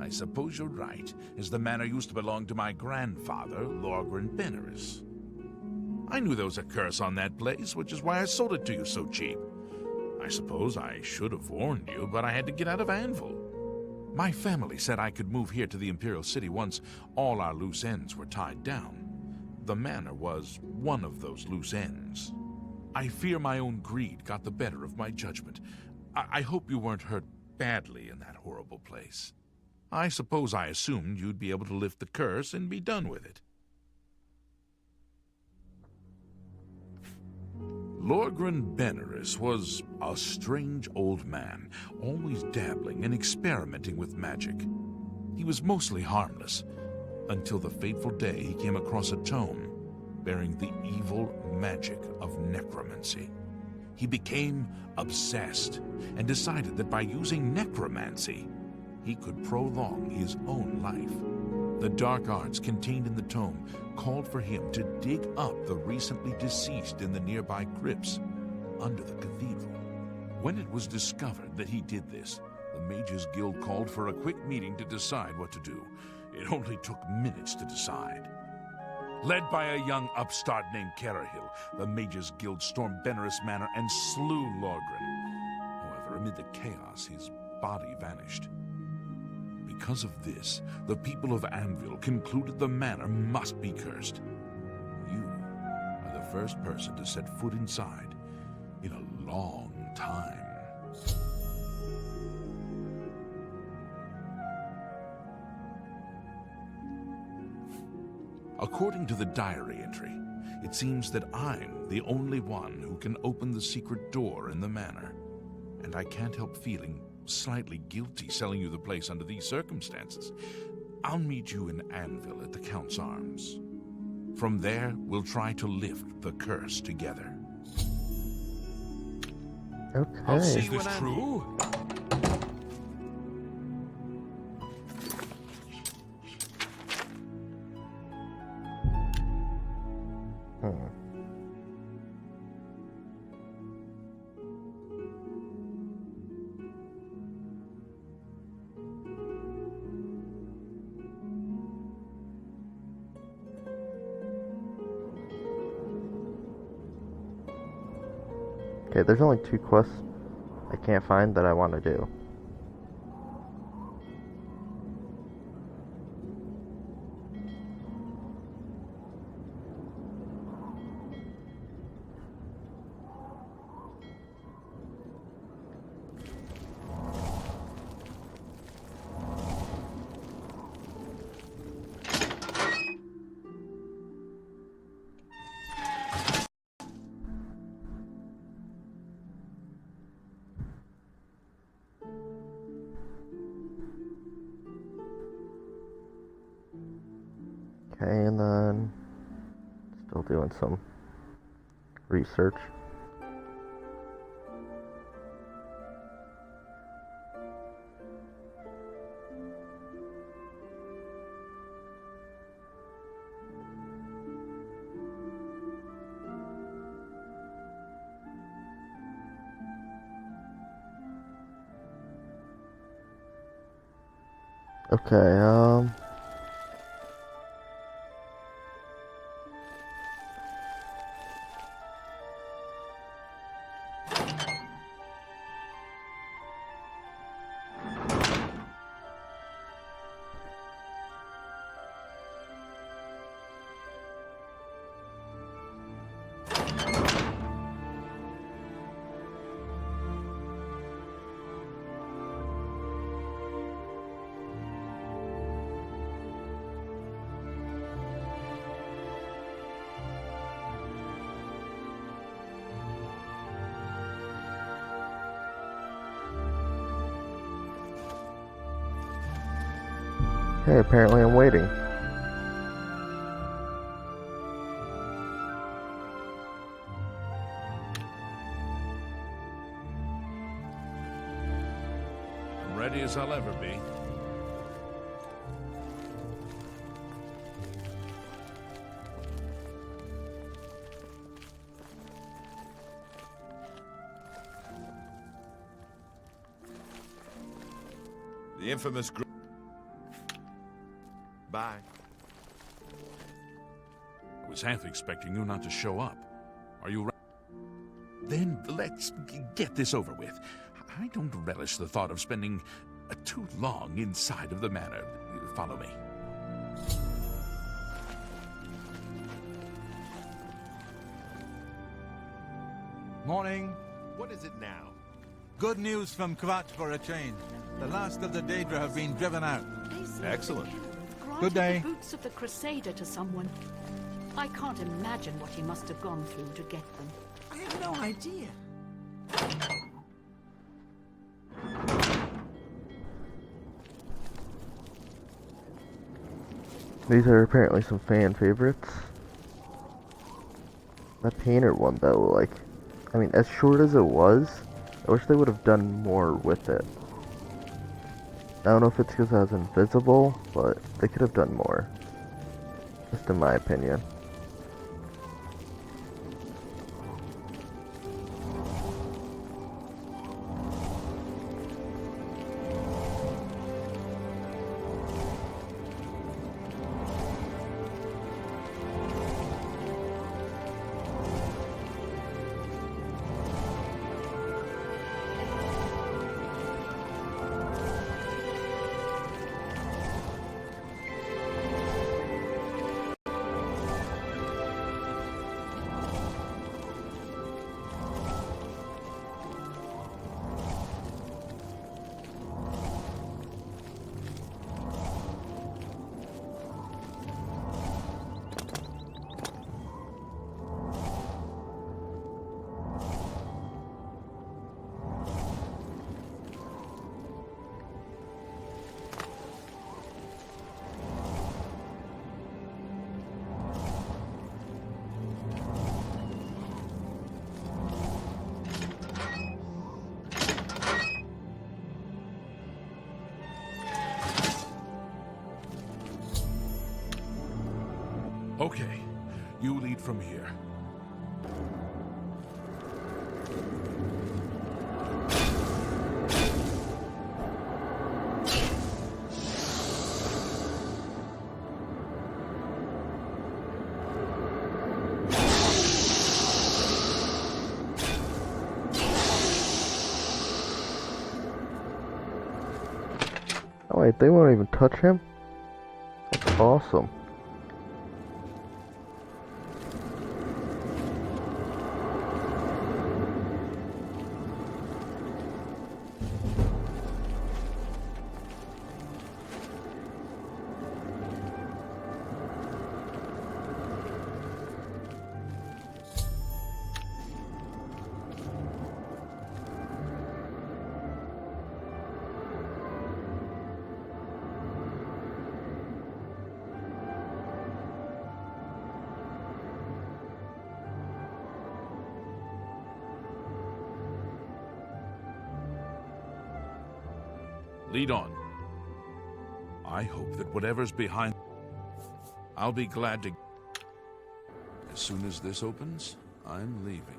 I suppose you're right, as the manor used to belong to my grandfather, Lorgren Beneris. I knew there was a curse on that place, which is why I sold it to you so cheap. I suppose I should have warned you, but I had to get out of Anvil. My family said I could move here to the Imperial City once all our loose ends were tied down. The manor was one of those loose ends. I fear my own greed got the better of my judgment. I hope you weren't hurt badly in that horrible place. I suppose I assumed you'd be able to lift the curse and be done with it. Lorgren Beneris was a strange old man, always dabbling and experimenting with magic. He was mostly harmless, until the fateful day he came across a tome bearing the evil magic of necromancy. He became obsessed and decided that by using necromancy, he could prolong his own life. The dark arts contained in the tome called for him to dig up the recently deceased in the nearby crypts under the cathedral. When it was discovered that he did this, the Mages Guild called for a quick meeting to decide what to do. It only took minutes to decide. Led by a young upstart named Carahill, the Mages Guild stormed Beneris Manor and slew Lorgren. However, amid the chaos, his body vanished. Because of this, the people of Anvil concluded the manor must be cursed. You are the first person to set foot inside in a long time. According to the diary entry, it seems that I'm the only one who can open the secret door in the manor, and I can't help feeling slightly guilty selling you the place under these circumstances. I'll meet you in Anvil at the Count's Arms. From there, we'll try to lift the curse together. Okay. I'll see you. Is this true? Okay, there's only 2 quests I can't find that I want to do. Okay, and then still doing some research. Okay, hey, apparently I'm waiting. I'm ready as I'll ever be. The infamous Bye. I was half expecting you not to show up. Are you ready? Then let's get this over with. I don't relish the thought of spending too long inside of the manor. Follow me. Morning. What is it now? Good news from Kvat for a change. The last of the Daedra have been driven out. Excellent. Good day. The boots of the Crusader to someone. I can't imagine what he must have gone through to get them. I have no idea. These are apparently some fan favorites. That painter one though, like, I mean, as short as it was, I wish they would have done more with it. I don't know if it's because I was invisible, but they could have done more. Just in my opinion. Okay, you lead from here. Oh wait, they won't even touch him? That's awesome. Lead on. I hope that whatever's behind... I'll be glad to... As soon as this opens, I'm leaving.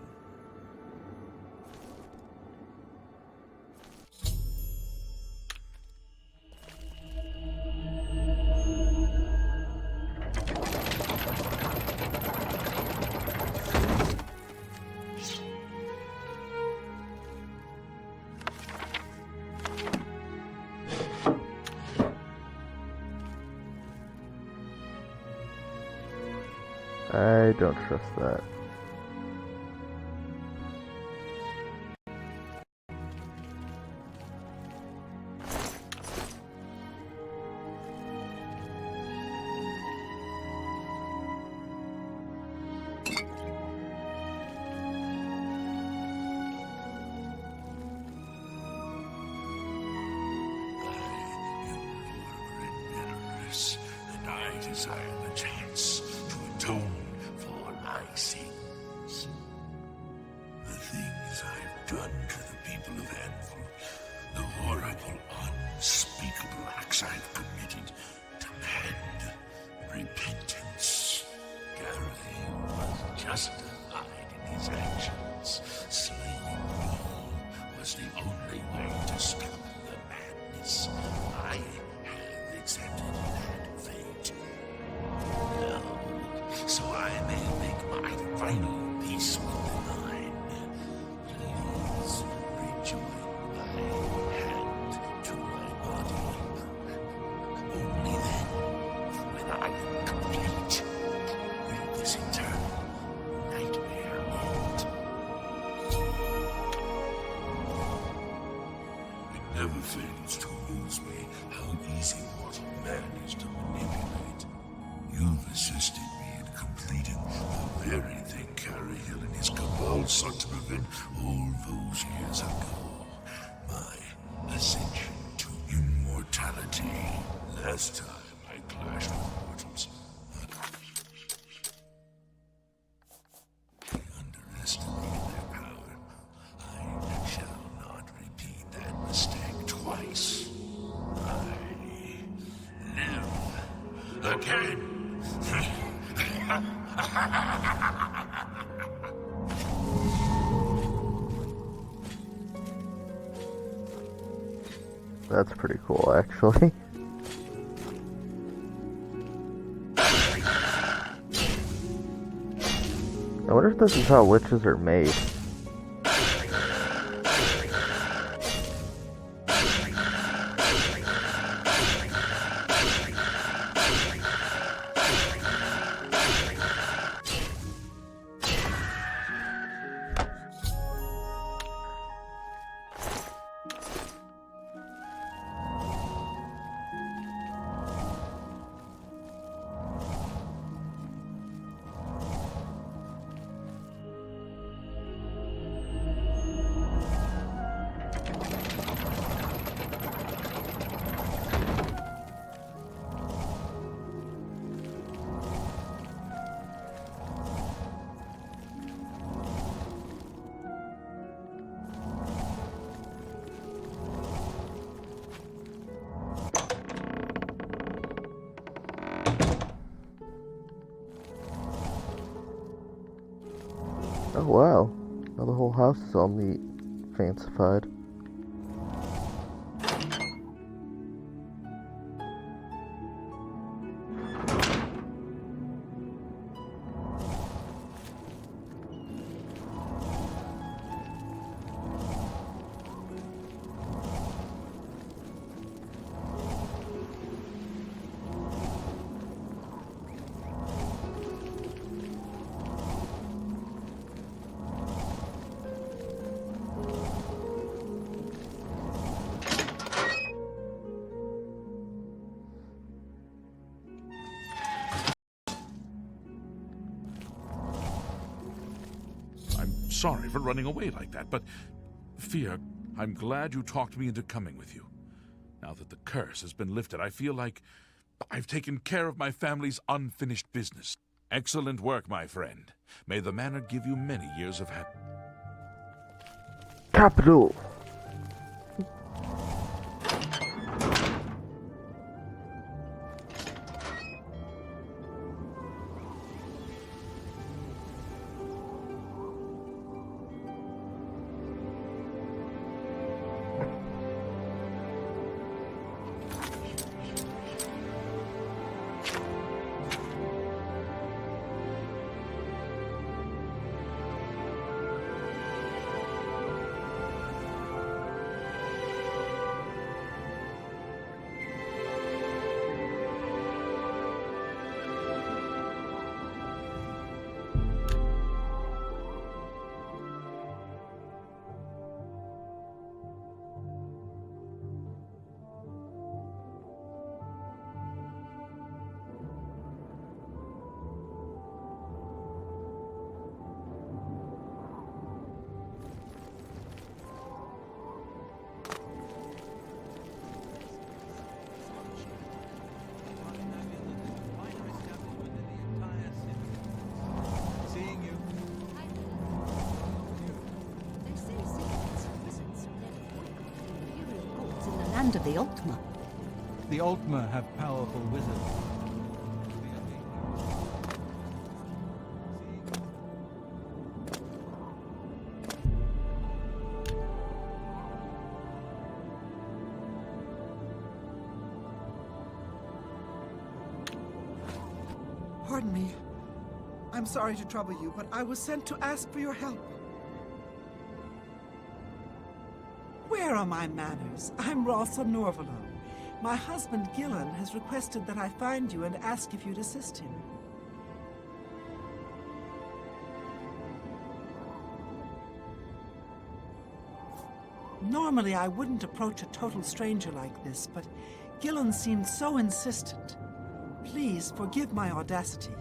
I don't trust that. And I desire the chance to atone for my sins. The things I've done to the people of Anvil, the horrible, unspeakable acts I've committed, demand repentance. Gareth was justified in his actions. Slaying me was the only way to stop the this. I have accepted that fate. Now, so I may make my final peace with the Nine. Please rejoin my hand to my body. Only then, when I am complete, will this eternal nightmare end. It never fails to amuse me how easy mortal man is to manipulate. You've assisted me in completing the very thing Carrihill and his cabal sought to prevent all those years ago. My ascension to immortality. Last time I clashed with mortals, I underestimated their power. I shall not repeat that mistake twice. I live again. That's pretty cool, actually. I wonder if this is how witches are made. Oh wow, now the whole house is all neat, fancified. Sorry for running away like that, but Fia, I'm glad you talked me into coming with you. Now that the curse has been lifted, I feel like I've taken care of my family's unfinished business. Excellent work, my friend. May the manor give you many years of happiness. Capital! Land of the Ultima. The Ultima have powerful wizards. Pardon me. I'm sorry to trouble you, but I was sent to ask for your help. Where are my manners? I'm Rosa Norvalo. My husband, Gillen, has requested that I find you and ask if you'd assist him. Normally, I wouldn't approach a total stranger like this, but Gillen seemed so insistent. Please forgive my audacity.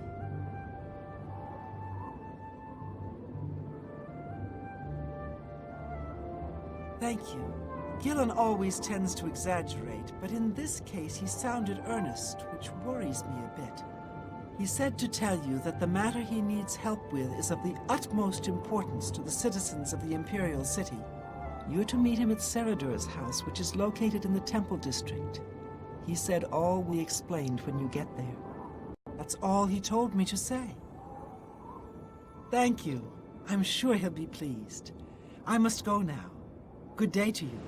Thank you. Gillen always tends to exaggerate, but in this case he sounded earnest, which worries me a bit. He said to tell you that the matter he needs help with is of the utmost importance to the citizens of the Imperial City. You're to meet him at Seradur's house, which is located in the Temple District. He said all will be explained when you get there. That's all he told me to say. Thank you. I'm sure he'll be pleased. I must go now. Good day to you.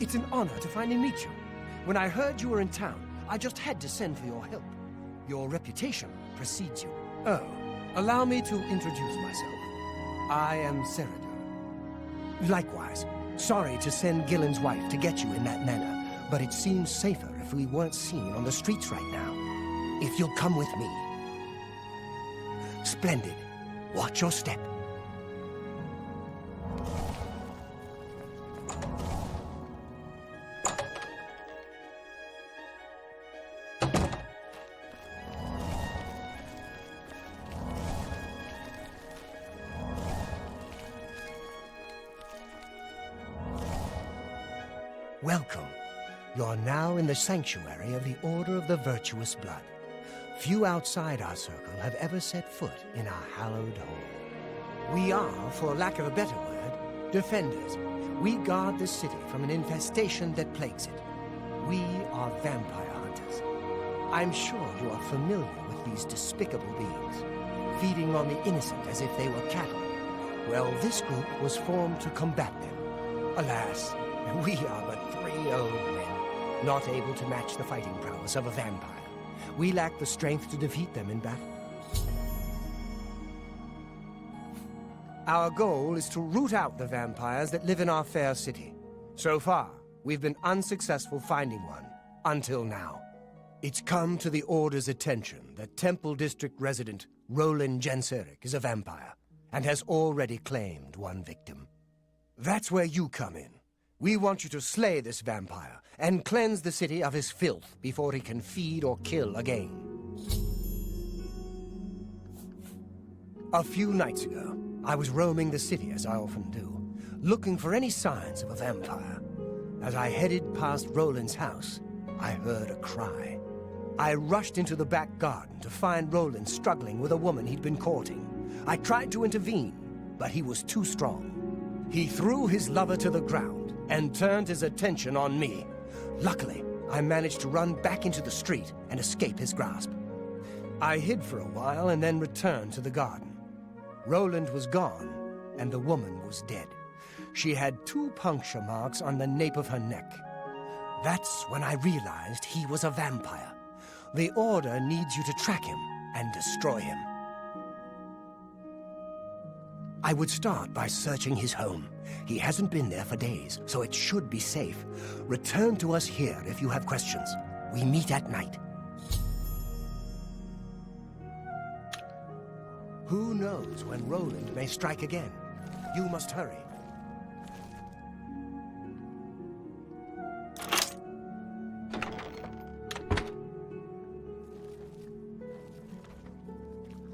It's an honor to finally meet you. When I heard you were in town, I just had to send for your help. Your reputation precedes you. Oh, allow me to introduce myself. I am Seradur. Likewise, sorry to send Gillen's wife to get you in that manner, but it seems safer if we weren't seen on the streets right now. If you'll come with me. Splendid. Watch your step. Welcome. You're now in the sanctuary of the Order of the Virtuous Blood. Few outside our circle have ever set foot in our hallowed home. We are, for lack of a better word, defenders. We guard the city from an infestation that plagues it. We are vampire hunters. I'm sure you are familiar with these despicable beings, feeding on the innocent as if they were cattle. Well, this group was formed to combat them. Alas, we are but 3 old men, not able to match the fighting prowess of a vampire. We lack the strength to defeat them in battle. Our goal is to root out the vampires that live in our fair city. So far, we've been unsuccessful finding one, until now. It's come to the Order's attention that Temple District resident Roland Genseric is a vampire, and has already claimed one victim. That's where you come in. We want you to slay this vampire and cleanse the city of his filth before he can feed or kill again. A few nights ago, I was roaming the city as I often do, looking for any signs of a vampire. As I headed past Roland's house, I heard a cry. I rushed into the back garden to find Roland struggling with a woman he'd been courting. I tried to intervene, but he was too strong. He threw his lover to the ground and turned his attention on me. Luckily, I managed to run back into the street and escape his grasp. I hid for a while and then returned to the garden. Roland was gone, and the woman was dead. She had 2 puncture marks on the nape of her neck. That's when I realized he was a vampire. The Order needs you to track him and destroy him. I would start by searching his home. He hasn't been there for days, so it should be safe. Return to us here if you have questions. We meet at night. Who knows when Roland may strike again? You must hurry.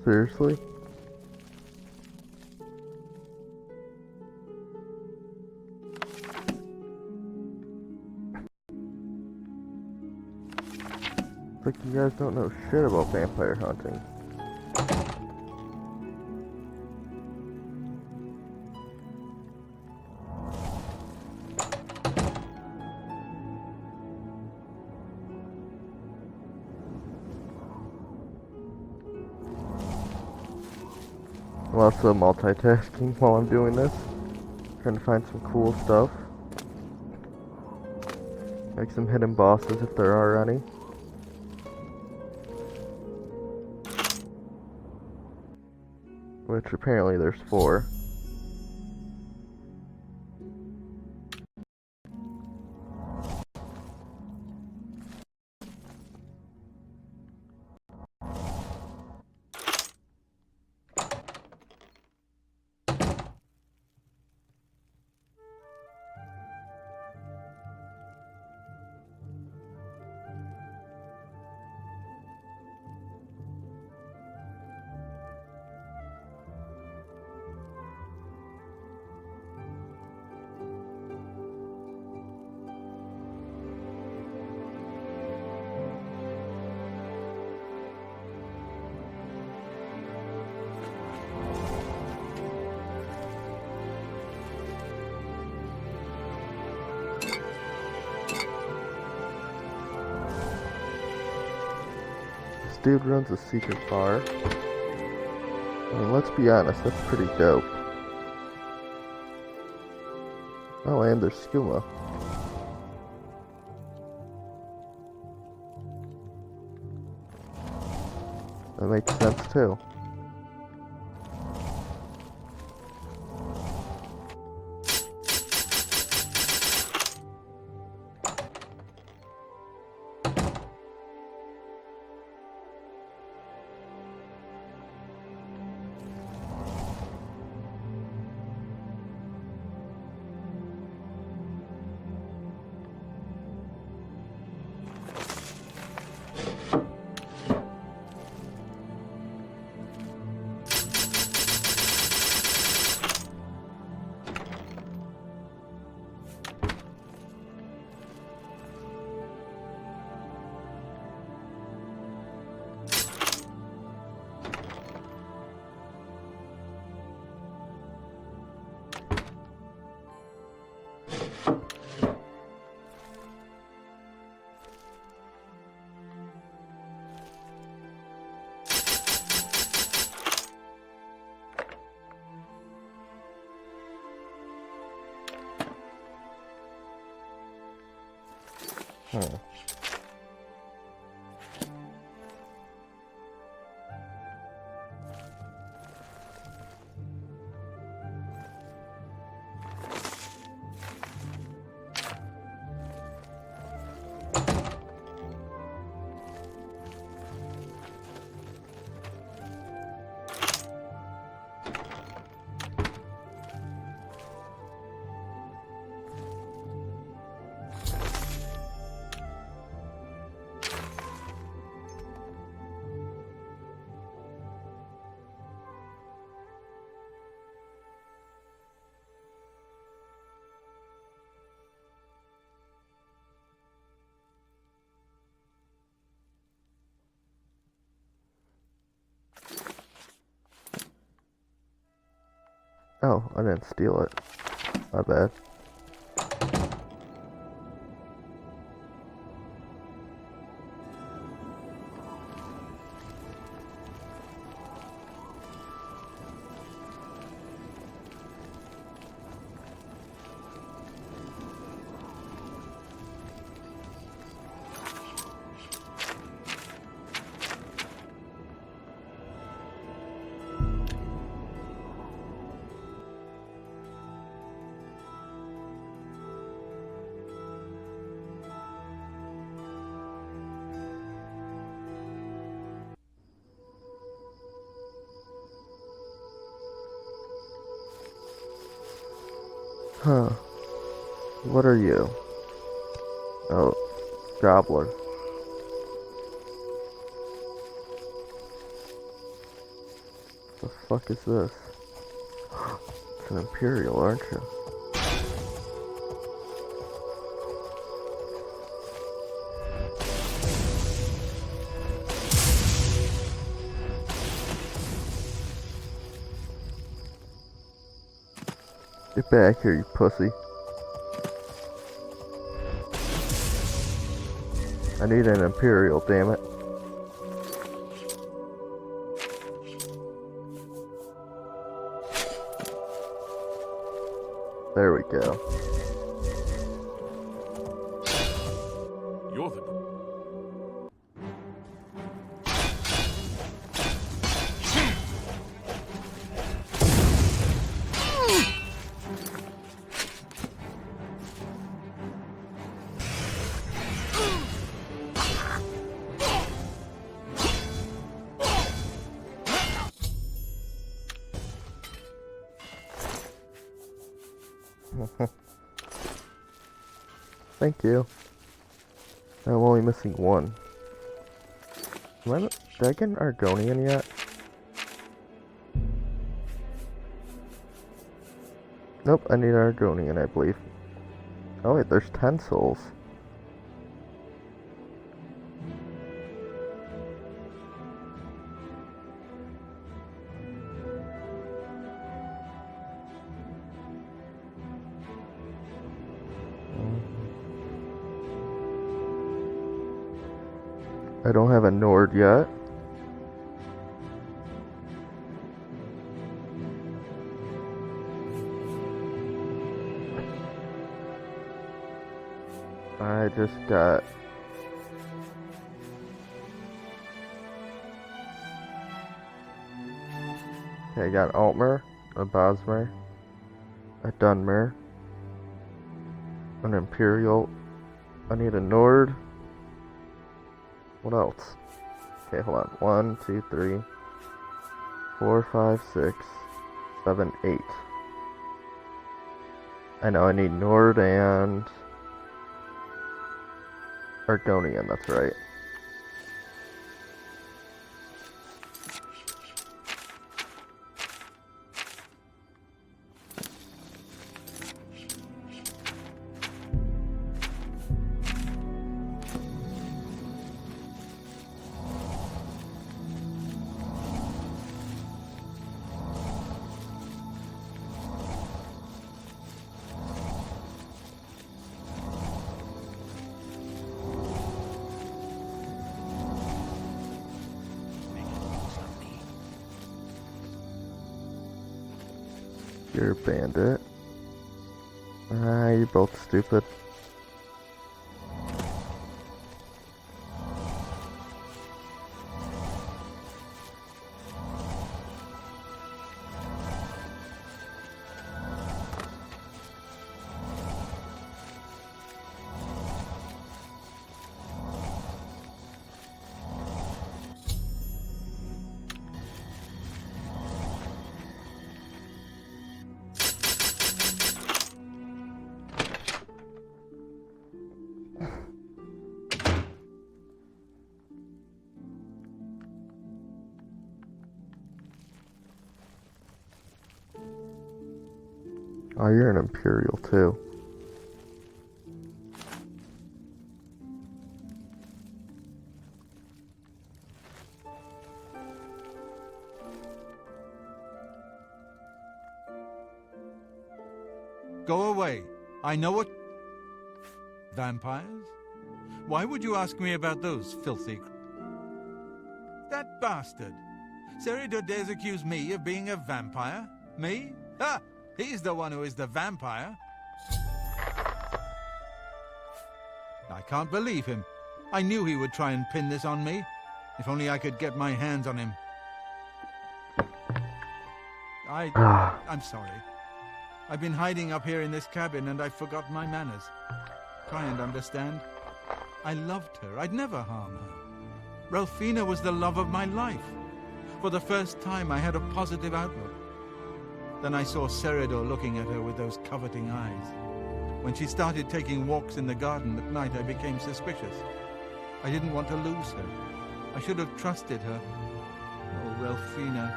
Seriously? It's like you guys don't know shit about vampire hunting. I'm also multitasking while I'm doing this. Trying to find some cool stuff. Like some hidden bosses if there are any. Which apparently there's 4. This dude runs a secret bar. I mean, let's be honest, that's pretty dope. Oh, and there's skooma. That makes sense too. Oh, I didn't steal it. My bad. Huh. What are you? Oh, gobbler. The fuck is this? It's an Imperial, aren't you? Get back here, you pussy. I need an Imperial, damn it. There we go. You're the... Thank you. I'm only missing one. Did I get an Argonian yet? Nope, I need an Argonian, I believe. Oh wait, there's 10 souls. I don't have a Nord yet. I just got... Okay, I got Altmer, a Bosmer, a Dunmer, an Imperial. I need a Nord. What else? Okay, hold on. 1, 2, 3, 4, 5, 6, 7, 8. I know I need Nord and Argonian, that's right. You're a bandit. You're both stupid. Oh, you're an Imperial too. Go away. I know what... Vampires? Why would you ask me about those filthy... That bastard! Seridor dares accuse me of being a vampire? Me? Ha! He's the one who is the vampire. I can't believe him. I knew he would try and pin this on me. If only I could get my hands on him. I'm sorry. I've been hiding up here in this cabin and I forgot my manners. Try and understand. I loved her. I'd never harm her. Ralphina was the love of my life. For the first time I had a positive outlook. Then I saw Seridor looking at her with those coveting eyes. When she started taking walks in the garden at night, I became suspicious. I didn't want to lose her. I should have trusted her. Oh, Ralphina.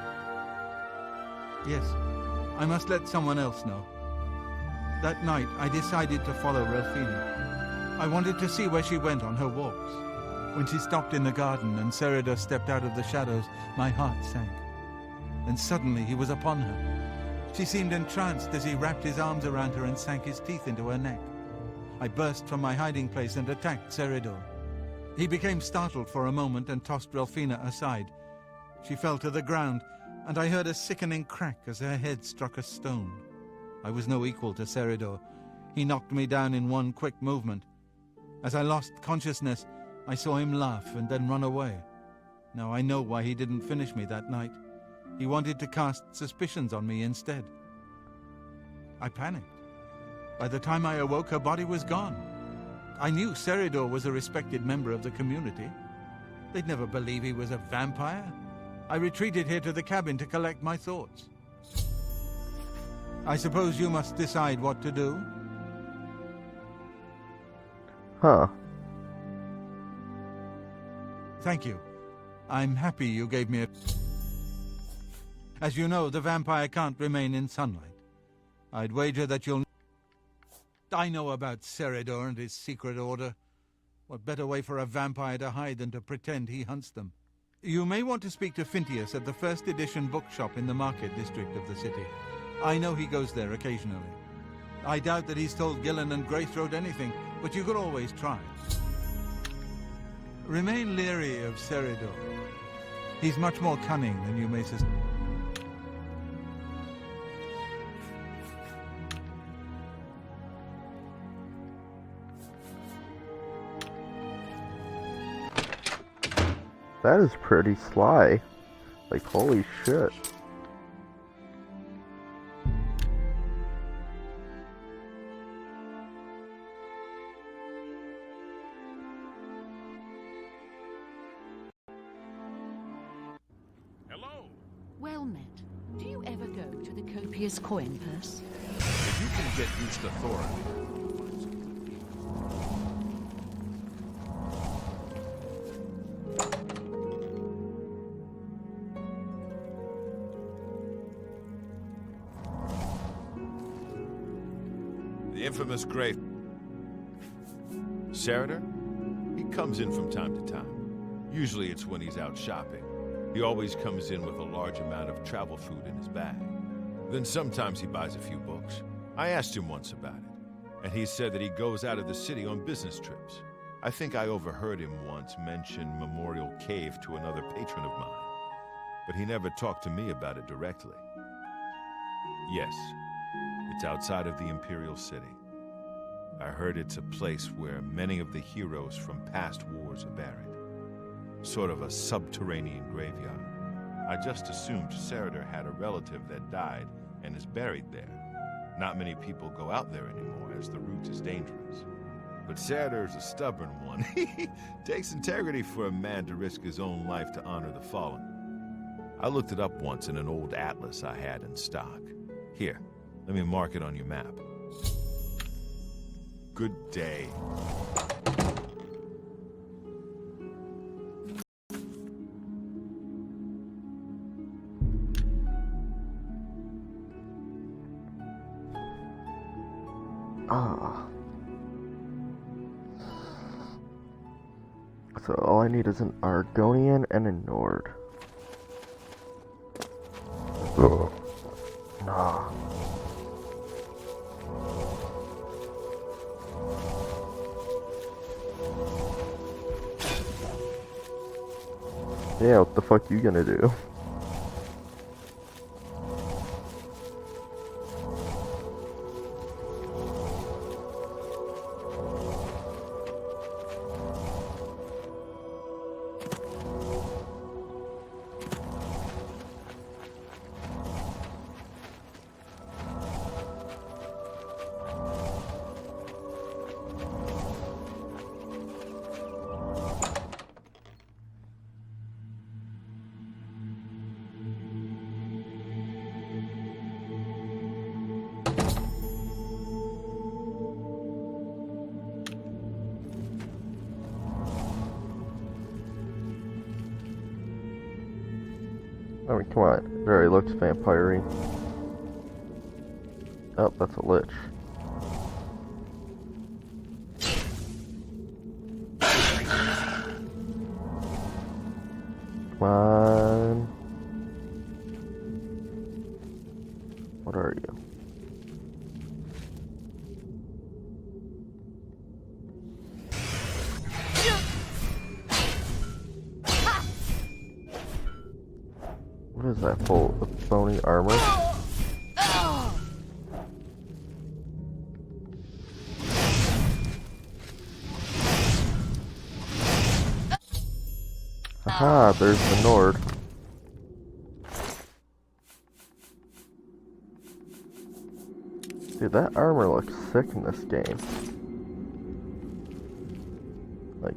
Yes, I must let someone else know. That night, I decided to follow Ralphina. I wanted to see where she went on her walks. When she stopped in the garden and Seridor stepped out of the shadows, my heart sank. Then suddenly he was upon her. She seemed entranced as he wrapped his arms around her and sank his teeth into her neck. I burst from my hiding place and attacked Seridor. He became startled for a moment and tossed Ralphina aside. She fell to the ground, and I heard a sickening crack as her head struck a stone. I was no equal to Seridor. He knocked me down in one quick movement. As I lost consciousness, I saw him laugh and then run away. Now I know why he didn't finish me that night. He wanted to cast suspicions on me instead. I panicked. By the time I awoke, her body was gone. I knew Seridor was a respected member of the community. They'd never believe he was a vampire. I retreated here to the cabin to collect my thoughts. I suppose you must decide what to do? Huh. Thank you. I'm happy you gave me a... As you know, the vampire can't remain in sunlight. I'd wager that you'll... I know about Seridor and his secret order. What better way for a vampire to hide than to pretend he hunts them? You may want to speak to Phintius at the first edition bookshop in the market district of the city. I know he goes there occasionally. I doubt that he's told Gillen and Greythroat anything, but you could always try. Remain leery of Seridor. He's much more cunning than you may suspect. That is pretty sly. Like, holy shit. Hello. Well met. Do you ever go to the copious coin purse? If you can get used to Thorin. The infamous Grey... Seridor? He comes in from time to time. Usually it's when he's out shopping. He always comes in with a large amount of travel food in his bag. Then sometimes he buys a few books. I asked him once about it, and he said that he goes out of the city on business trips. I think I overheard him once mention Memorial Cave to another patron of mine, but he never talked to me about it directly. Yes, it's outside of the Imperial City. I heard it's a place where many of the heroes from past wars are buried. Sort of a subterranean graveyard. I just assumed Seridor had a relative that died and is buried there. Not many people go out there anymore, as the route is dangerous. But Seridor's a stubborn one. He takes integrity for a man to risk his own life to honor the fallen. I looked it up once in an old atlas I had in stock. Here, let me mark it on your map. Good day. So all I need is an Argonian and a Nord. Nah. Yeah, what the fuck you gonna do? I mean, come on. It already looks vampire-y. Oh, that's a lich. Come on. What are you? What is that, full of bony armor? Aha, there's the Nord. Dude, that armor looks sick in this game. Like,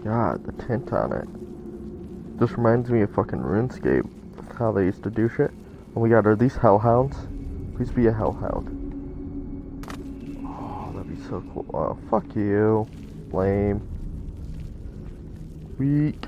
God, the tint on it. Just reminds me of fucking RuneScape. How they used to do shit. Oh my god, are these hellhounds? Please be a hellhound. Oh, that'd be so cool. Oh, fuck you. Lame. Weak.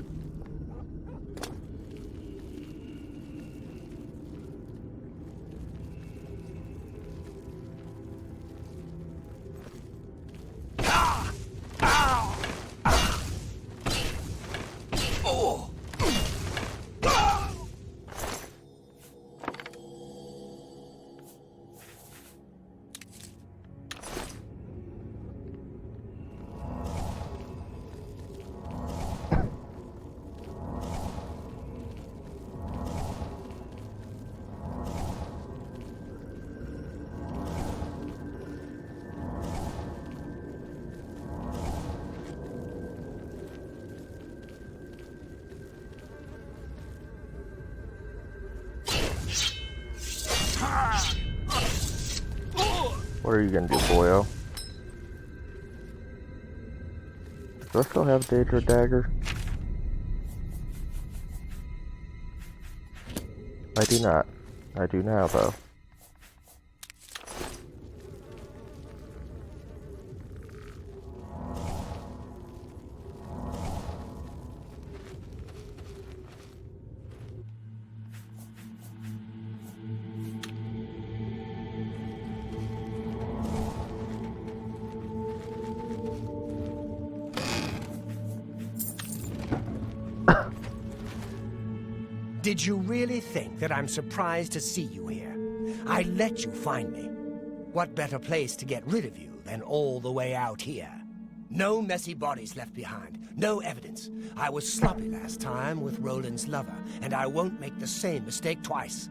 What are you gonna do, boyo? Do I still have Daedra Dagger? I do not. I do now, though. Did you really think that I'm surprised to see you here? I let you find me. What better place to get rid of you than all the way out here? No messy bodies left behind, no evidence. I was sloppy last time with Roland's lover, and I won't make the same mistake twice.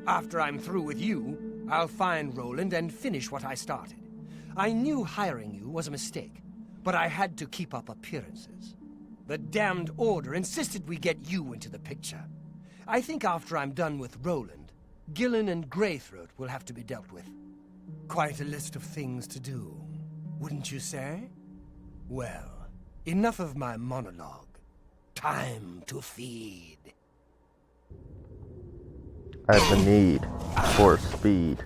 After I'm through with you, I'll find Roland and finish what I started. I knew hiring you was a mistake, but I had to keep up appearances. The damned Order insisted we get you into the picture. I think after I'm done with Roland, Gillen and Greythroat will have to be dealt with. Quite a list of things to do, wouldn't you say? Well, enough of my monologue. Time to feed. I have the need for speed.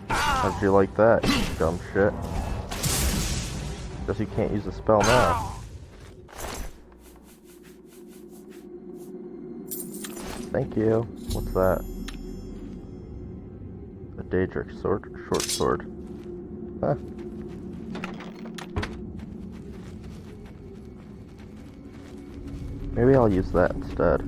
How'd you like that, you dumb shit? Guess you can't use the spell now. Thank you. What's that? A Daedric sword? Short sword. Huh. Maybe I'll use that instead.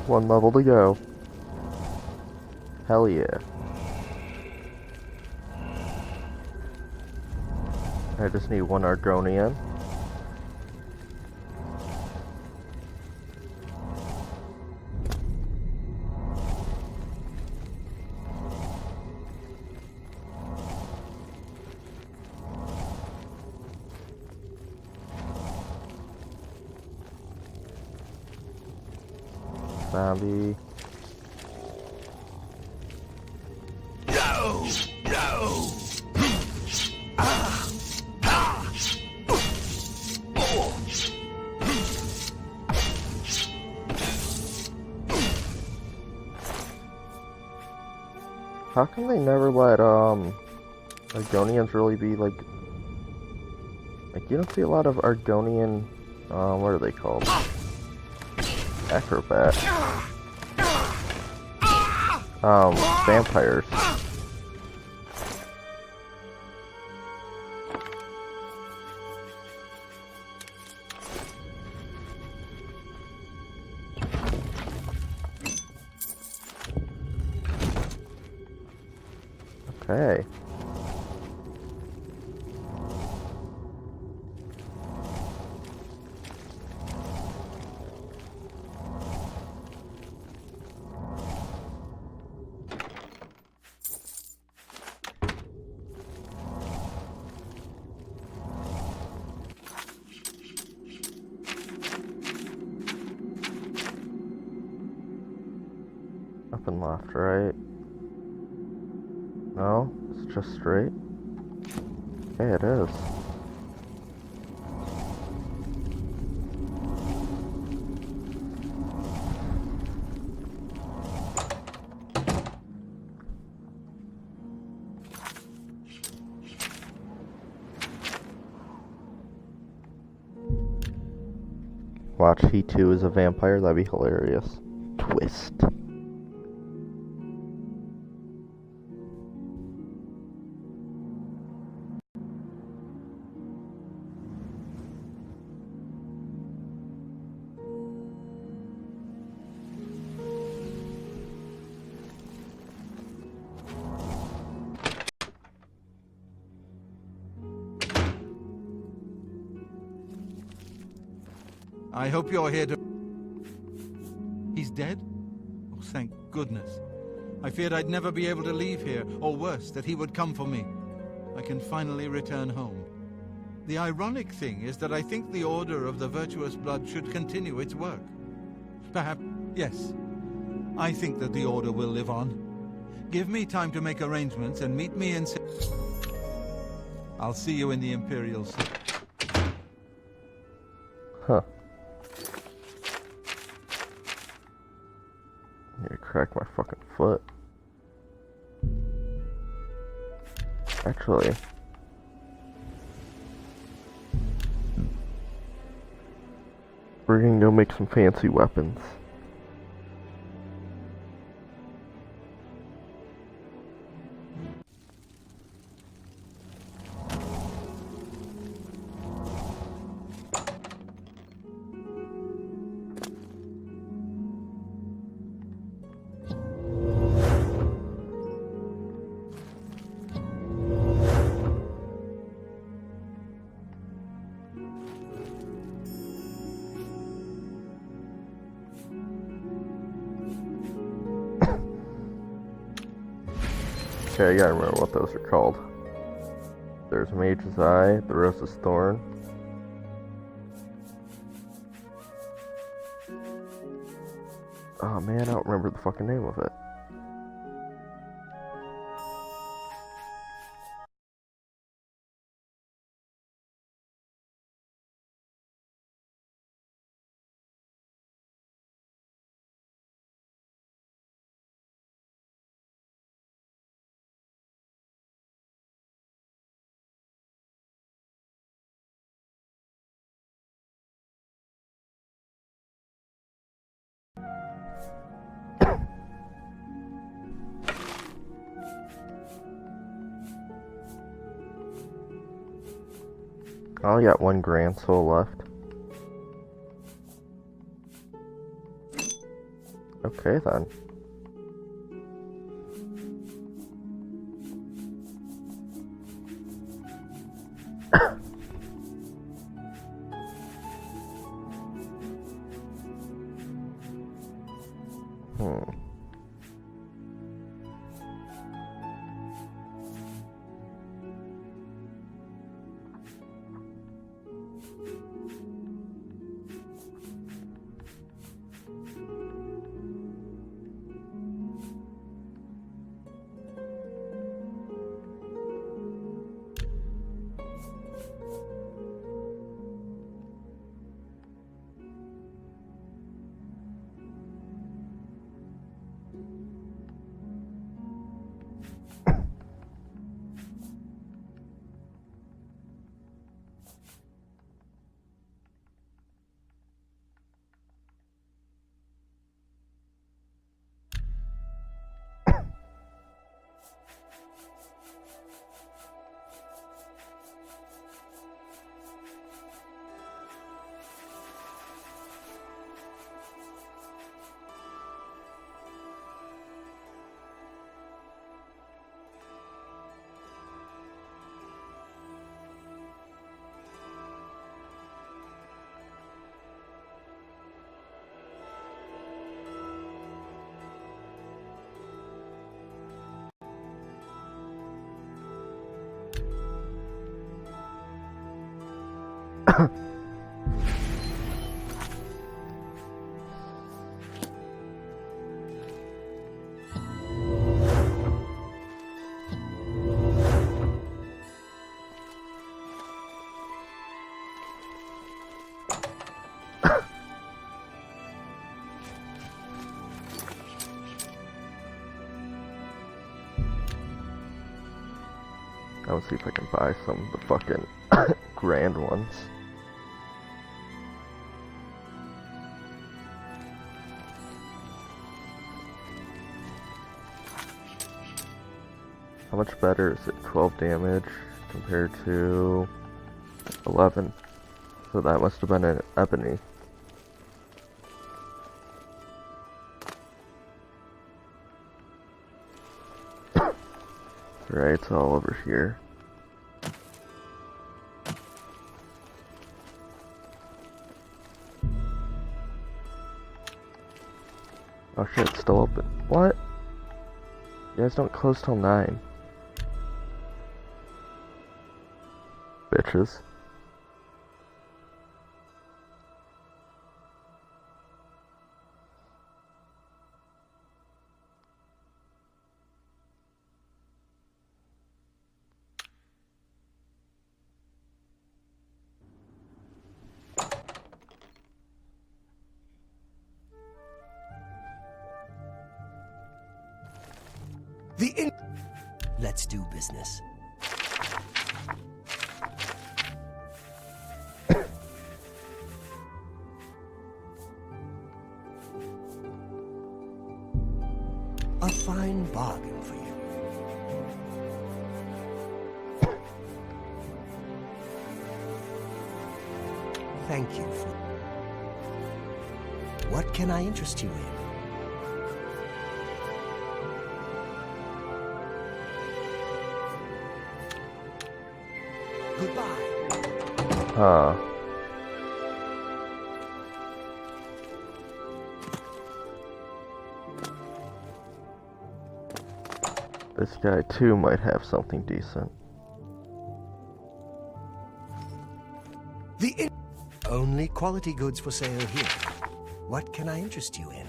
One level to go. Hell yeah. I just need one Argonian. Zombie. No! No! How come they never let Argonians really be like you don't see a lot of Argonian what are they called? Acrobat. Vampires. Okay. Up and left, right? No? It's just straight? Okay, it is. Watch, he too is a vampire, that'd be hilarious. Twist. I hope you're here to... He's dead? Oh, thank goodness. I feared I'd never be able to leave here, or worse, that he would come for me. I can finally return home. The ironic thing is that I think the Order of the Virtuous Blood should continue its work. Perhaps, yes. I think that the Order will live on. Give me time to make arrangements and meet me in... I'll see you in the Imperial City. Huh. I need to crack my fucking foot. Actually. We're gonna go make some fancy weapons. Okay, I gotta remember what those are called. There's Mage's Eye, the Rose's Thorn. Oh man, I don't remember the fucking name of it. I only got one grand soul left. Okay then. I'll see if I can buy some of the fucking grand ones. How much better is it? 12 damage compared to 11. So that must have been an ebony. Right, it's all over here. Oh shit, it's still open. What? You guys don't close till 9. Bitches. Let's do business. A fine bargain for you. Thank you for... What can I interest you in? Goodbye. Huh. This guy too might have something decent. Only quality goods for sale here. What can I interest you in?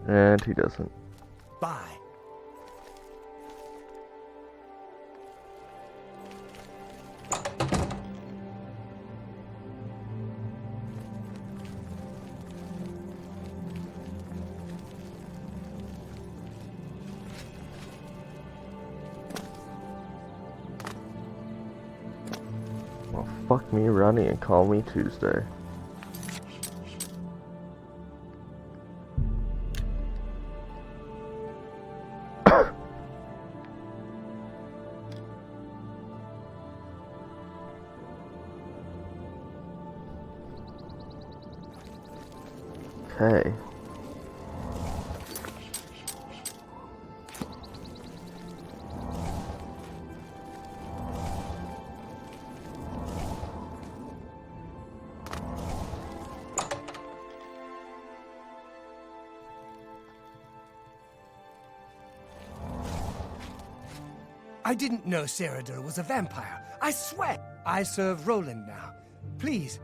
And he doesn't. Buy. Well, fuck me running and call me Tuesday. Okay. I didn't know Cyrodiil was a vampire. I swear. I serve Roland now. Please,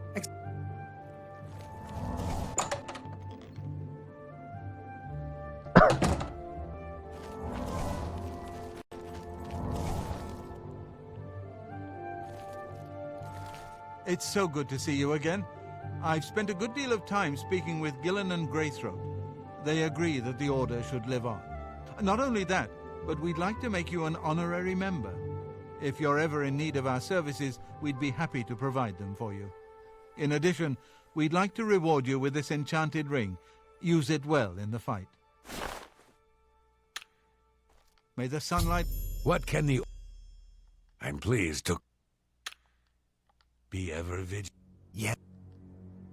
It's so good to see you again. I've spent a good deal of time speaking with Gillen and Greythroat. They agree that the Order should live on. Not only that, but we'd like to make you an honorary member. If you're ever in need of our services, we'd be happy to provide them for you. In addition, we'd like to reward you with this enchanted ring. Use it well in the fight. May the sunlight... What can the... I'm pleased to... be ever vigilant. yeah.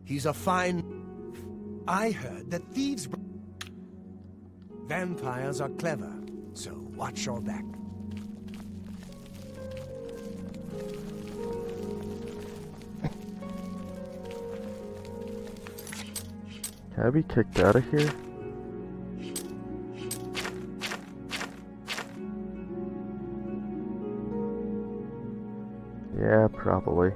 He's a fine... I heard that thieves... Vampires are clever, so watch your back. Can I be kicked out of here? Yeah, probably.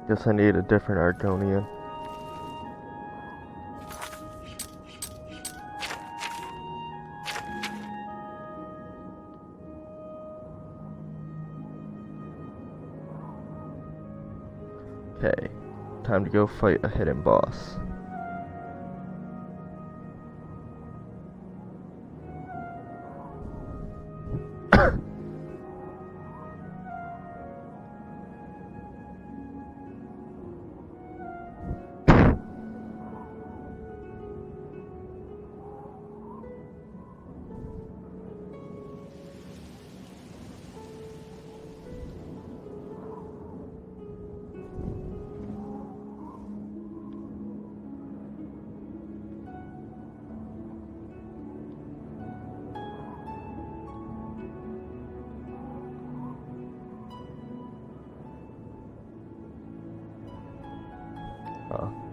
Guess I need a different Argonian. Okay, time to go fight a hidden boss. Huh.